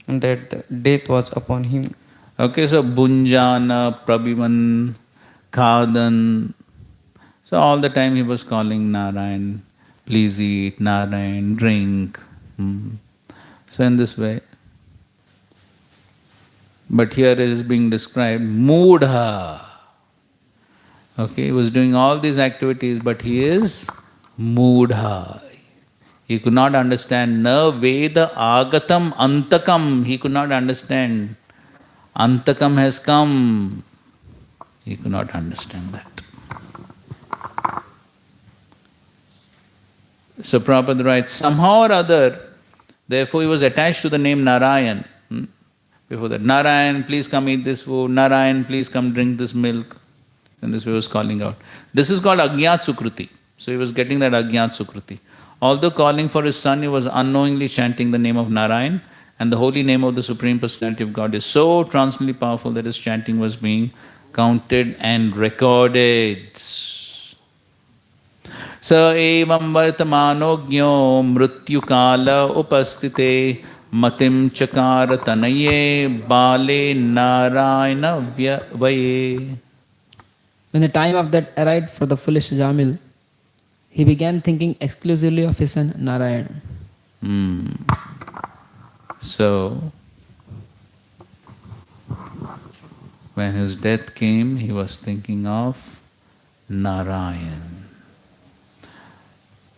S17: and that the death was upon him.
S1: Okay, so Bunjana, Prabhiman, Khadan. So all the time he was calling Narayan, please eat, Narayan, drink. So in this way. But here it is being described, Moodha. Okay, he was doing all these activities, but he is Moodha. He could not understand Na Veda Agatam Antakam. He could not understand. Antakam has come. He could not understand that. So Prabhupada writes, somehow or other, therefore he was attached to the name Narayan. Before that, Narayan, please come eat this food. Narayan, please come drink this milk. And this way he was calling out. This is called Ajnat Sukruti. So he was getting that Ajnat Sukruti. Although calling for his son, he was unknowingly chanting the name of Narayan, and the holy name of the Supreme Personality of God is so transcendently powerful that his chanting was being counted and recorded. Sa evam vartamanogyo mrityukala upastite matim chakara tanaye bale narayana vaye.
S9: When the time of that arrived for the foolish Jamil, he began thinking exclusively of his son Narayan.
S1: So, when his death came, he was thinking of Narayan.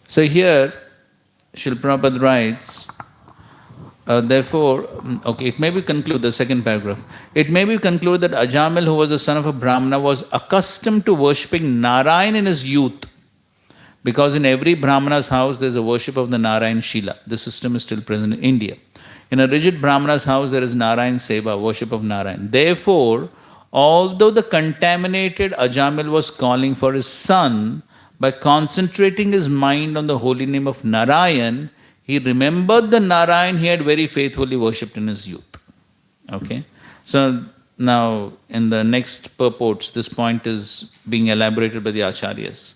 S1: So here, Srila Prabhupada writes, therefore, okay, it may be concluded, the second paragraph, it may be concluded that Ajamil, who was the son of a Brahmana, was accustomed to worshipping Narayan in his youth. Because in every Brahmana's house there is a worship of the Narayan Shila. This system is still present in India. In a rigid Brahmana's house there is Narayan Seva, worship of Narayan. Therefore, although the contaminated Ajamil was calling for his son, by concentrating his mind on the holy name of Narayan, he remembered the Narayan he had very faithfully worshipped in his youth. Okay? So now in the next purports, this point is being elaborated by the Acharyas.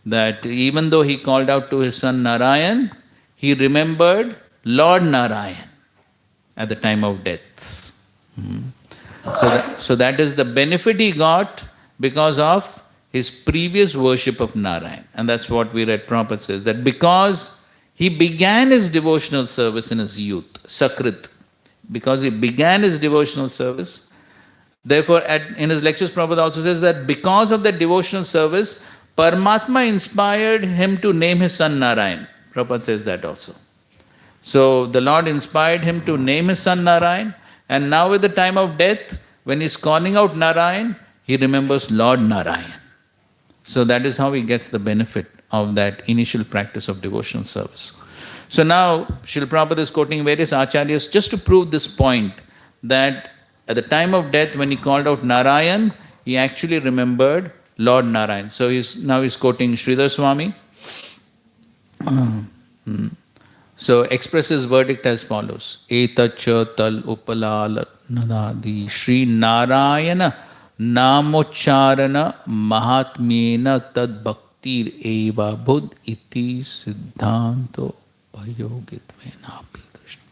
S1: That even though he called out to his son Narayan, he remembered Lord Narayan at the time of death. So that is the benefit he got because of his previous worship of Narayan. And that's what we read, Prabhupada says, that because he began his devotional service in his youth, Sakrit, because he began his devotional service, therefore in his lectures Prabhupada also says that because of that devotional service, Paramatma inspired him to name his son Narayan. Prabhupada says that also. So the Lord inspired him to name his son Narayan, and now at the time of death, when he's calling out Narayan, he remembers Lord Narayan. So that is how he gets the benefit of that initial practice of devotional service. So now, Srila Prabhupada is quoting various acharyas just to prove this point, that at the time of death, when he called out Narayan, he actually remembered Lord Narayan. So now he's quoting Sridhar Swami. So express his verdict as follows. Etacha tal upalala nadadi Shri Narayana Namocharana Mahatmena Tad Bhaktir Eva Buddh Iti Siddhanto Payogitvenapi Krishna.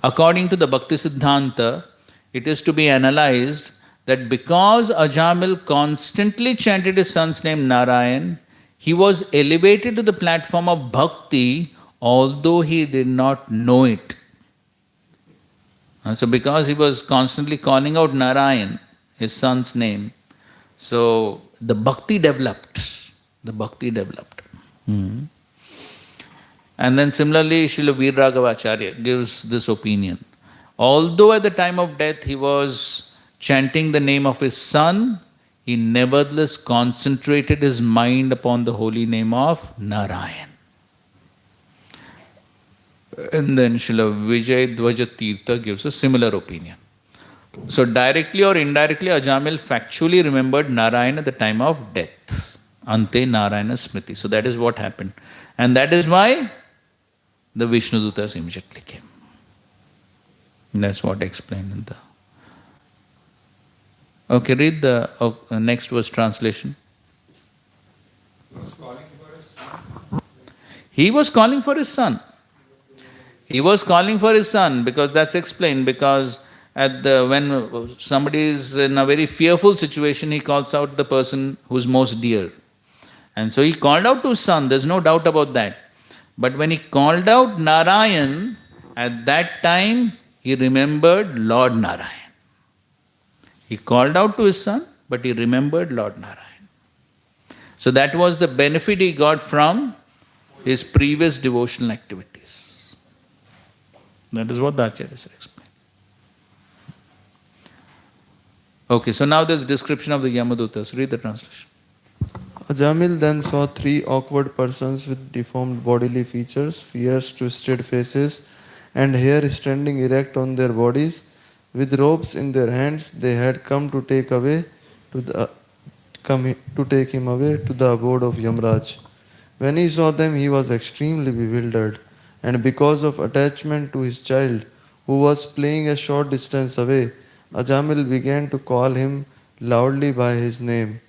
S1: According to the Bhakti Siddhanta, it is to be analyzed that because Ajamil constantly chanted his son's name Narayan, he was elevated to the platform of bhakti, although he did not know it. So because he was constantly calling out Narayan, his son's name, so the bhakti developed. The bhakti developed. And then similarly, Srila Veerraghavacharya gives this opinion. Although at the time of death he was chanting the name of his son, he nevertheless concentrated his mind upon the holy name of Narayan. And then Srila Vijay Dvaja Tirtha gives a similar opinion. So directly or indirectly, Ajamil factually remembered Narayan at the time of death. Ante Narayana Smriti. So that is what happened. And that is why the Vishnudutas immediately came. That's what explained in the... Okay, read the next verse translation. He was calling for his son. He was calling for his son because that's explained, because when somebody is in a very fearful situation, he calls out the person who's most dear. And so he called out to his son, there's no doubt about that. But when he called out Narayan, at that time he remembered Lord Narayan. He called out to his son, but he remembered Lord Narayan. So that was the benefit he got from his previous devotional activities. That is what the Acharyas explained. Okay, so now there's description of the Yamadutas. Read the translation.
S4: Ajamil then saw three awkward persons with deformed bodily features, fierce twisted faces, and hair standing erect on their bodies. With ropes in their hands, they had come to take him away to the abode of Yamraj. When he saw them, he was extremely bewildered, and because of attachment to his child, who was playing a short distance away, Ajamil began to call him loudly by his name.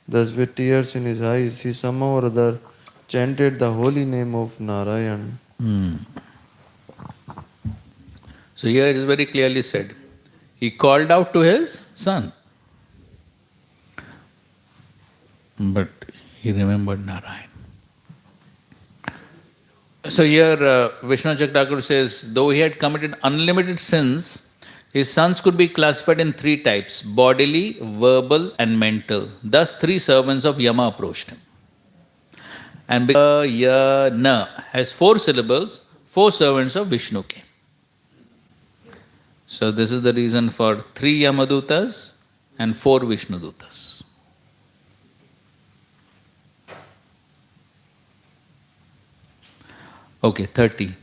S4: Thus, with tears in his eyes, he somehow or other chanted the holy name of Narayan.
S1: So here it is very clearly said, he called out to his son, but he remembered Narayan. So here Vishnu Thakur says, though he had committed unlimited sins, his sons could be classified in three types: bodily, verbal and mental. Thus three servants of Yama approached him. And because Ya-na has 4 syllables, 4 servants of Vishnu came. So this is the reason for 3 Yamadutas and 4 Vishnudutas. Okay, 30.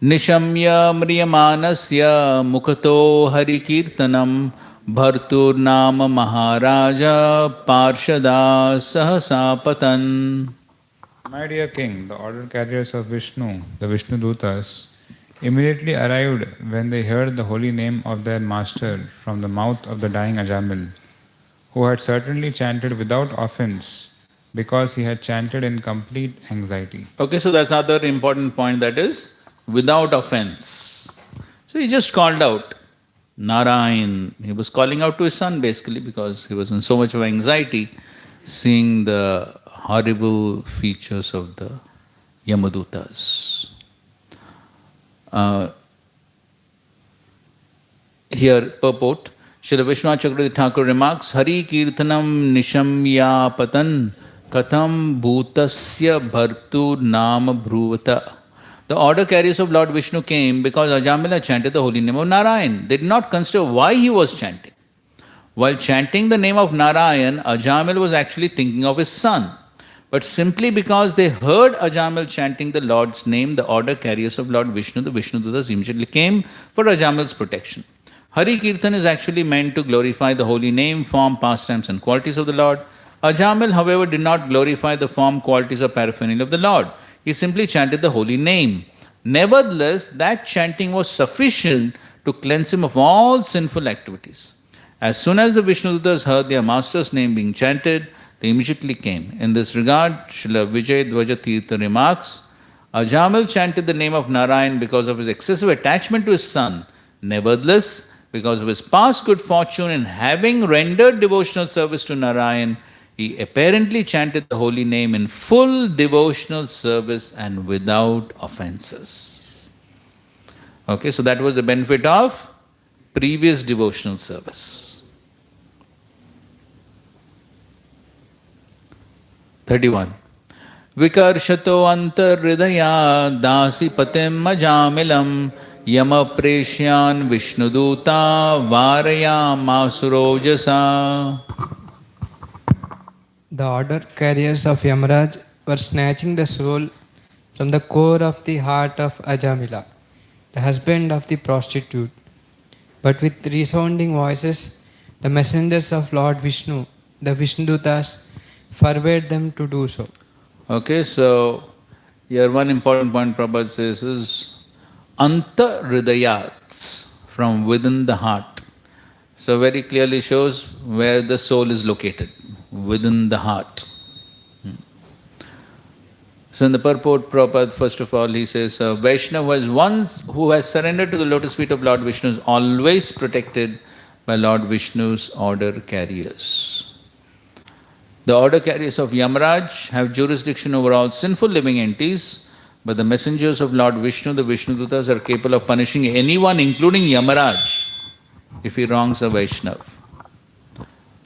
S1: Nishamya mriyamanasya mukato harikirtanam bhartur nama maharaja parshada sahasapatan.
S8: My dear king, the order carriers of Vishnu, the Vishnudutas, immediately arrived when they heard the holy name of their master from the mouth of the dying Ajamil, who had certainly chanted without offense because he had chanted in complete anxiety.
S1: Okay, so that's another important point, that is, without offense. So he just called out Narayan. He was calling out to his son basically because he was in so much of anxiety seeing the horrible features of the Yamadutas. Here, purport, Srila Vishwanath Chakravarti Thakur remarks, Hari Kirtanam Nishamyapatan Katham Bhutasya Bhartu Nama Bhruvata. The order carriers of Lord Vishnu came because Ajamila chanted the holy name of Narayan. They did not consider why he was chanting. While chanting the name of Narayan, Ajamil was actually thinking of his son. But simply because they heard Ajamil chanting the Lord's name, the order carriers of Lord Vishnu, the Vishnudutas, immediately came for Ajamil's protection. Hari Kirtan is actually meant to glorify the holy name, form, pastimes and qualities of the Lord. Ajamil, however, did not glorify the form, qualities or paraphernalia of the Lord. He simply chanted the holy name. Nevertheless, that chanting was sufficient to cleanse him of all sinful activities. As soon as the Vishnudutas heard their master's name being chanted, they immediately came. In this regard, Srila Vijay Dvaja Tirtha remarks, Ajamil chanted the name of Narayan because of his excessive attachment to his son. Nevertheless, because of his past good fortune in having rendered devotional service to Narayan, he apparently chanted the holy name in full devotional service and without offenses. Okay, so that was the benefit of previous devotional service. 31. Vikarshato antarhridaya dasi patim ajamilam yama preshyan vishnuduta varayam asurojasa.
S7: The order carriers of Yamaraj were snatching the soul from the core of the heart of Ajamila, the husband of the prostitute. But with resounding voices, the messengers of Lord Vishnu, the Vishnudutas, forbade them to do so.
S1: Okay, so here one important point Prabhupada says is anta hridayat, from within the heart. So very clearly shows where the soul is located, within the heart. So in the purport, Prabhupada, first of all, he says, Vaishnava is one who has surrendered to the lotus feet of Lord Vishnu, is always protected by Lord Vishnu's order carriers. The order carriers of Yamaraj have jurisdiction over all sinful living entities, but the messengers of Lord Vishnu, the Vishnudutas, are capable of punishing anyone, including Yamaraj, if he wrongs a Vaishnava.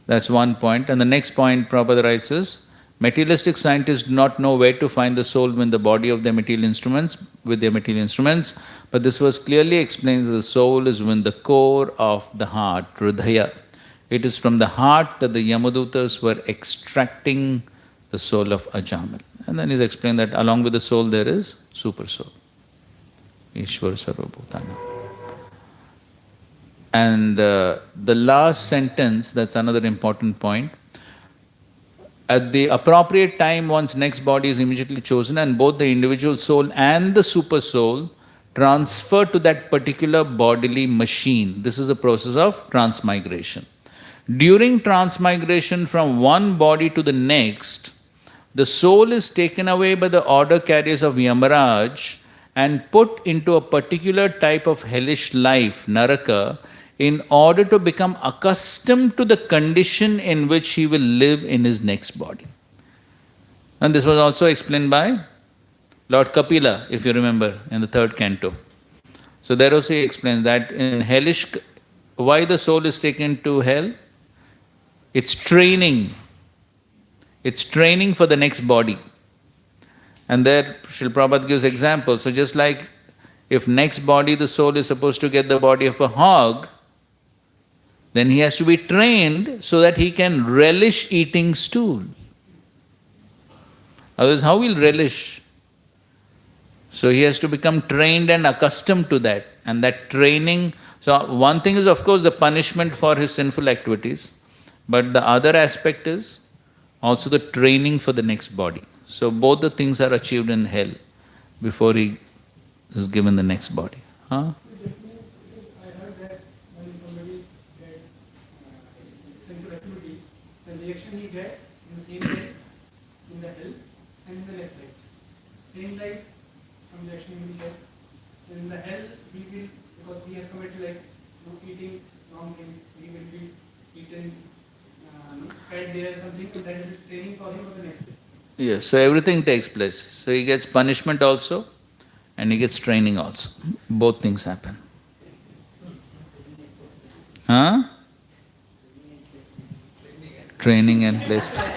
S1: That's one point. And the next point Prabhupada writes is, materialistic scientists do not know where to find the soul in the body of their material instruments, with their material instruments, but this verse clearly explains that the soul is within the core of the heart, Hridaya. It is from the heart that the Yamadutas were extracting the soul of Ajamil. And then he's explained that along with the soul there is super soul, Ishvara Sarvabhutana. And the last sentence, that's another important point. At the appropriate time, one's next body is immediately chosen, and both the individual soul and the super soul transfer to that particular bodily machine. This is a process of transmigration. During transmigration from one body to the next, the soul is taken away by the order carriers of Yamaraj and put into a particular type of hellish life, Naraka, in order to become accustomed to the condition in which he will live in his next body. And this was also explained by Lord Kapila, if you remember, in the 3rd canto. So there also he explains that in hellish, why the soul is taken to hell? It's training. It's training for the next body. And there Srila Prabhupada gives examples. So just like if next body the soul is supposed to get the body of a hog, then he has to be trained so that he can relish eating stool. Otherwise, how will relish? So he has to become trained and accustomed to that. And that training, so one thing is of course the punishment for his sinful activities, but the other aspect is also the training for the next body. So both the things are achieved in hell before he is given the next body. Huh?
S11: Reaction he gets in the same life in the hell and in the next life. Same life, some reaction he will get. In the hell, he will, because he has committed like eating wrong things, he will be eaten, fed there, something, and that is training for him for the next life.
S1: Yes, so everything takes place. So he gets punishment also and he gets training also. Both things happen. Huh? Training and placement.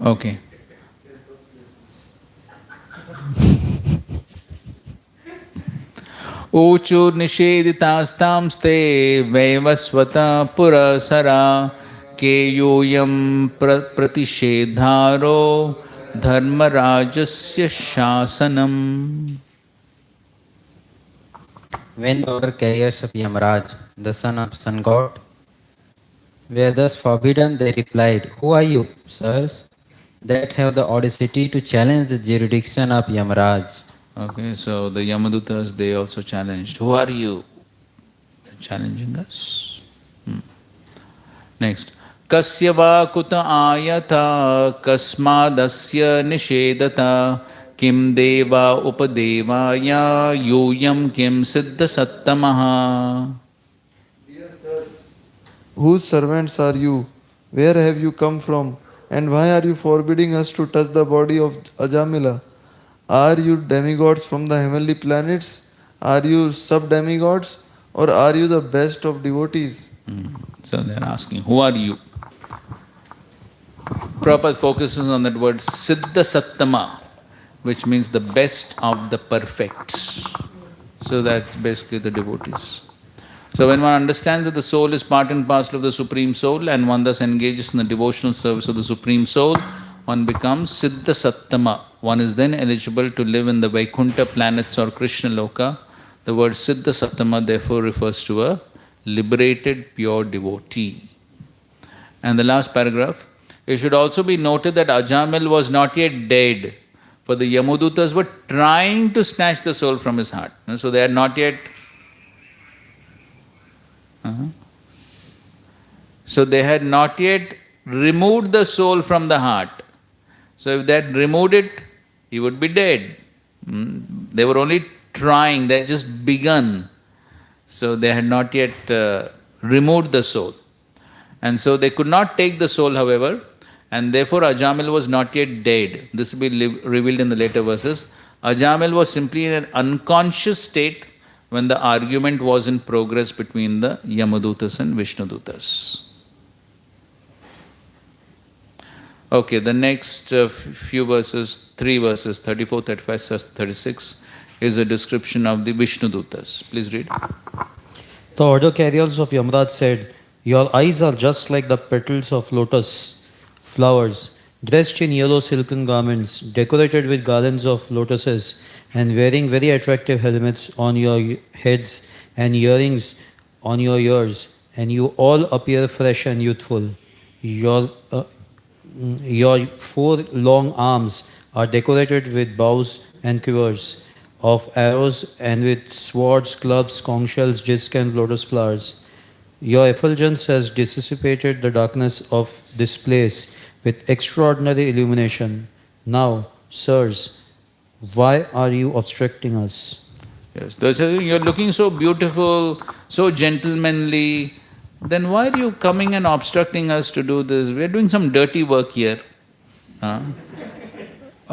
S1: Okay. Uchu nisheditastamste vaivasvata purasara keyuyam pratishedharo dharmarajasya shasanam.
S18: When the order carriers of Yamaraj, the son of sun god, were thus forbidden, they replied, "Who are you, sirs, that have the audacity to challenge the jurisdiction of Yamaraj?"
S1: Okay, so the Yamadutas, they also challenged. Who are you? Challenging us. Next. Kasya va kuta ayata kasmadasya nishedata kim deva upadevaya yuyam kim siddha sattamaha.
S4: Whose servants are you? Where have you come from? And why are you forbidding us to touch the body of Ajamila? Are you demigods from the heavenly planets? Are you sub-demigods? Or are you the best of devotees?
S1: So they are asking, who are you? Prabhupada focuses on that word Siddha Sattama, which means the best of the perfect. So that's basically the devotees. So when one understands that the soul is part and parcel of the Supreme Soul and one thus engages in the devotional service of the Supreme Soul, one becomes Siddha Sattama. One is then eligible to live in the Vaikuntha planets or Krishna Loka. The word Siddha Sattama therefore refers to a liberated pure devotee. And the last paragraph, it should also be noted that Ajamil was not yet dead, for the Yamudutas were trying to snatch the soul from his heart. So they had not yet... So they had not yet removed the soul from the heart. So if they had removed it, he would be dead. They were only trying, they had just begun. So they had not yet removed the soul. And so they could not take the soul, however, and therefore Ajamil was not yet dead. This will be revealed in the later verses. Ajamil was simply in an unconscious state when the argument was in progress between the Yamadutas and Vishnudutas. Okay, the next few verses, 3 verses, 34, 35, 36, is a description of the Vishnudutas. Please read.
S14: The order carriers of Yamraj said, "Your eyes are just like the petals of lotus flowers, dressed in yellow silken garments, decorated with garlands of lotuses, and wearing very attractive helmets on your heads and earrings on your ears, and you all appear fresh and youthful. Your 4 long arms are decorated with bows and quivers of arrows and with swords, clubs, conch shells, discs, and lotus flowers. Your effulgence has dissipated the darkness of this place with extraordinary illumination. Now, sirs, why are you obstructing us?"
S1: Yes, they're saying, "You're looking so beautiful, so gentlemanly, then why are you coming and obstructing us to do this? We're doing some dirty work here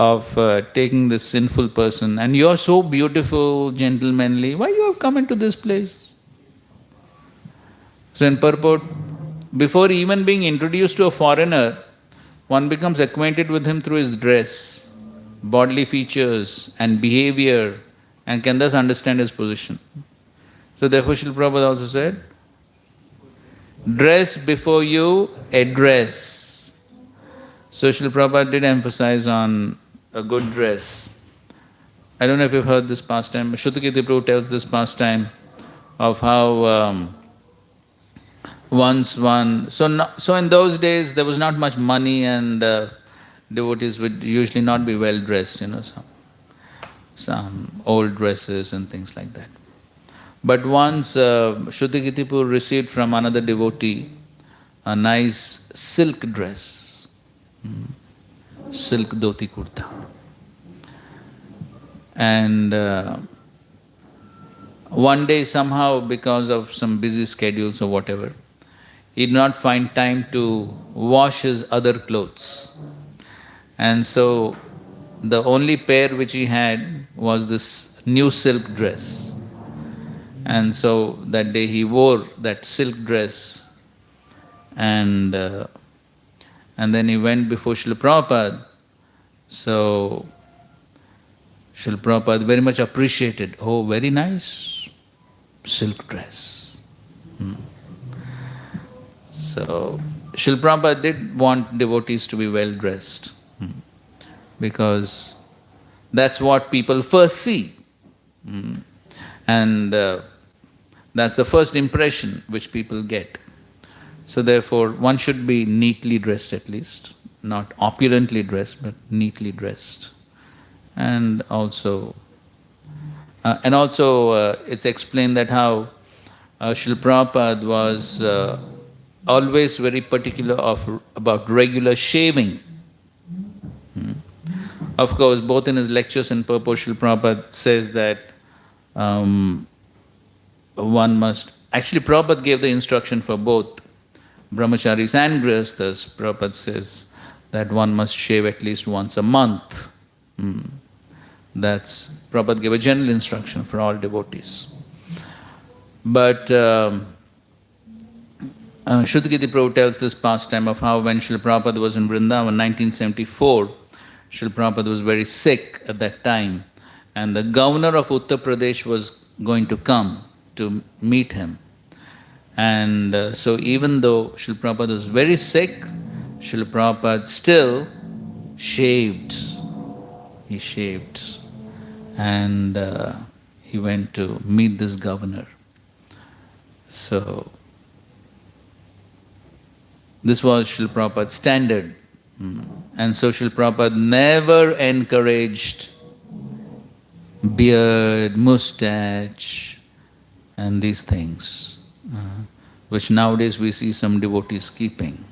S1: of taking this sinful person, and you're so beautiful, gentlemanly, why you have come into this place?" So in purport, before even being introduced to a foreigner, one becomes acquainted with him through his dress, bodily features and behavior, and can thus understand his position. So therefore Srila Prabhupada also said, dress before you address. So Srila Prabhupada did emphasize on a good dress. I don't know if you've heard this pastime, Shrutakirti Prabhu tells this pastime of how so in those days there was not much money, and devotees would usually not be well dressed, some old dresses and things like that. But once Shrutakirti Prabhu received from another devotee a nice silk dress, silk dhoti kurta. And one day somehow, because of some busy schedules or whatever, he did not find time to wash his other clothes. And so the only pair which he had was this new silk dress. And so that day he wore that silk dress, and then he went before Srila Prabhupada. So Srila Prabhupada very much appreciated, "Oh, very nice silk dress." So Srila Prabhupada did want devotees to be well dressed, because that's what people first see. And that's the first impression which people get. So therefore, one should be neatly dressed at least, not opulently dressed, but neatly dressed. And also, it's explained that how Srila Prabhupada was always very particular about regular shaving. Of course, both in his lectures and purport, Srila Prabhupada says that one must... Actually, Prabhupada gave the instruction for both brahmacharis and grihasthas. Prabhupada says that one must shave at least once a month. Prabhupada gave a general instruction for all devotees. But Shrutakirti Prabhu tells this pastime of how when Srila Prabhupada was in Vrindavan in 1974, Srila Prabhupada was very sick at that time, and the governor of Uttar Pradesh was going to come to meet him. And so even though Srila Prabhupada was very sick, Srila Prabhupada still shaved. He shaved. And he went to meet this governor. So, this was Srila Prabhupada's standard. And so Srila Prabhupada never encouraged beard, mustache, and these things, which nowadays we see some devotees keeping.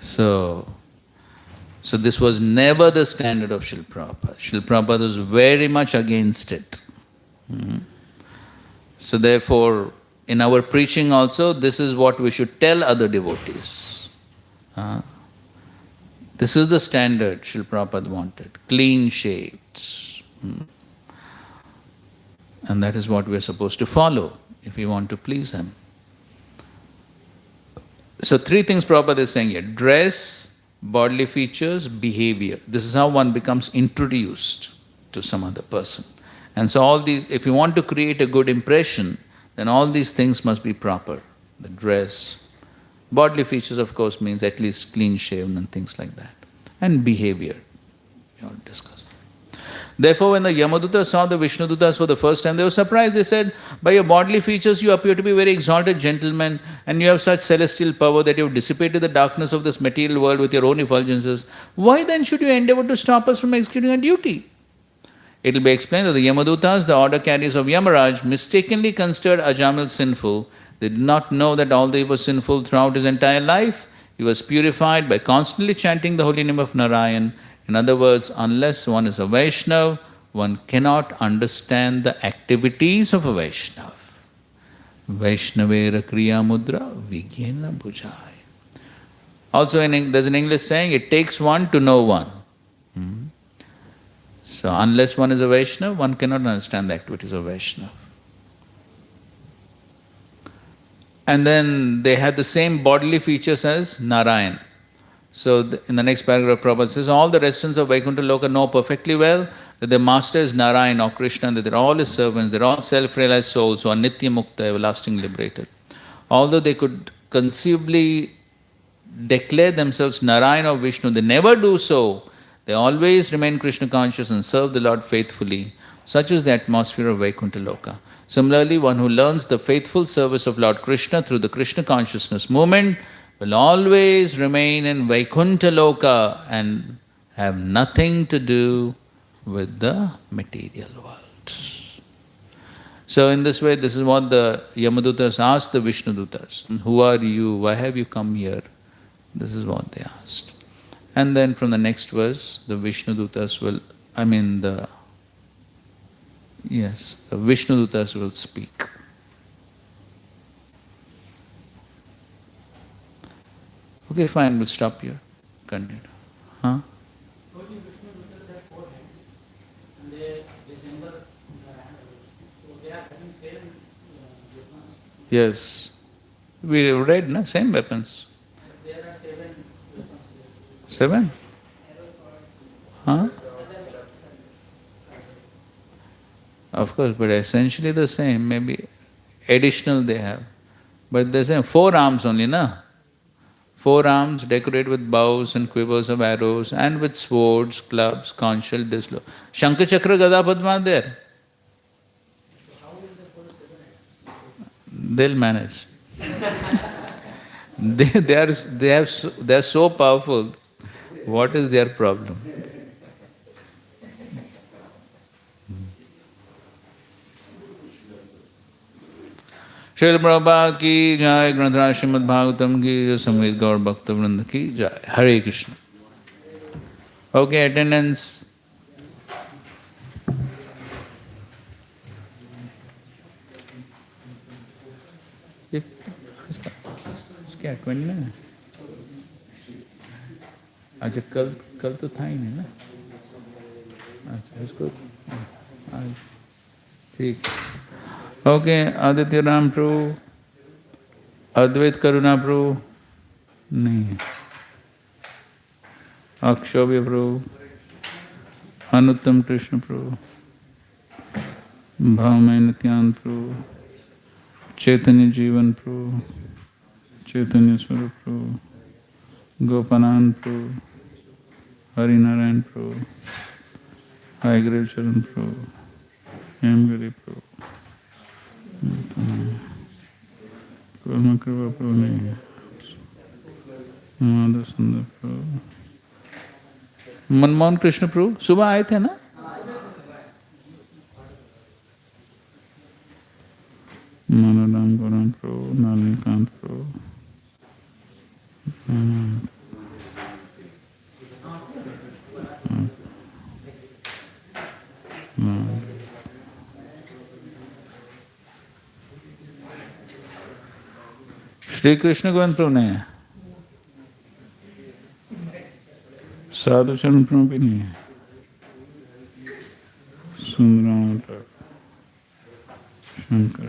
S1: So this was never the standard of Srila Prabhupada. Srila Prabhupada was very much against it. So therefore, in our preaching also, this is what we should tell other devotees. This is the standard Srila Prabhupada wanted, clean shaved. And that is what we are supposed to follow if we want to please him. So 3 things Prabhupada is saying here: dress, bodily features, behavior. This is how one becomes introduced to some other person. And so all these, if you want to create a good impression, then all these things must be proper. The dress, bodily features of course means at least clean shaven and things like that. And behavior, we all discussed that. Therefore, when the Yamadutas saw the Vishnudutas for the first time, they were surprised. They said, by your bodily features you appear to be very exalted gentlemen, and you have such celestial power that you have dissipated the darkness of this material world with your own effulgences. Why then should you endeavor to stop us from executing our duty? It will be explained that the Yamadutas, the order carriers of Yamaraj, mistakenly considered Ajamil sinful. They did not know that although he was sinful throughout his entire life, he was purified by constantly chanting the holy name of Narayan. In other words, unless one is a Vaishnav, one cannot understand the activities of a Vaishnav. Vaishnavera kriya mudra vigyena bhujai. Also, there's an English saying, it takes one to know one. So, unless one is a Vaishnav, one cannot understand the activities of Vaishnav. And then they had the same bodily features as Narayan. So, in the next paragraph, Prabhupada says, all the residents of Vaikuntha Loka know perfectly well that their master is Narayan or Krishna, and that they're all his servants, they're all self-realized souls who are Nitya Mukta, everlasting liberated. Although they could conceivably declare themselves Narayan or Vishnu, they never do so. They always remain Krishna conscious and serve the Lord faithfully. Such is the atmosphere of Vaikuntha Loka. Similarly, one who learns the faithful service of Lord Krishna through the Krishna consciousness movement will always remain in Vaikuntha Loka and have nothing to do with the material world. So in this way, this is what the Yamadutas asked the Vishnudutas. Who are you? Why have you come here? This is what they asked. And then from the next verse, the Vishnudutas will, the Vishnudutas will speak. Okay, fine, we'll stop here. Continue. Huh? Yes. We read, no? Same weapons. There are 7 weapons. 7? Huh? Of course, but essentially the same, maybe additional they have. But the same, 4 arms only, na? 4 arms decorated with bows and quivers of arrows and with swords, clubs, conch shell, dislo. Shankha Chakra Gada Padma there. They'll manage. they are so powerful. What is their problem? Srila Prabhupada ki jai, Granthra Srimad Bhagavatam ki jai, Samved Gaur Bhakta Vrinda ki jai. Hare Krishna. Okay, attendance. क्या 29? अच्छा कल तो था ही नहीं ना. अच्छा इसको ठीक. ओके, आदित्य राम प्रभु, अद्वैत करुणा प्रभु नहीं, अक्षोभ्य प्रभु, अनुत्तम कृष्ण प्रभु, भावमय नित्यानंद प्रभु, चैतन्य जीवन प्रभु, चैतन्य स्वरूप प्रभु, Gopanan Prabhu, Harinarayan Prabhu, Haigrave Charan Prabhu, Hemgiri Prabhu, Kurma Kripa Prabhu नहीं, माधव सुंदर प्रभु, मनमोहन कृष्ण प्रभु सुबह आए थे ना? मनोराम गौराम प्रभु, नलिनीकांत प्रभु, श्री कृष्ण गोविंद प्रभु नहीं है, साधु चरण प्रभु भी नहीं है, सुंदराम शंकर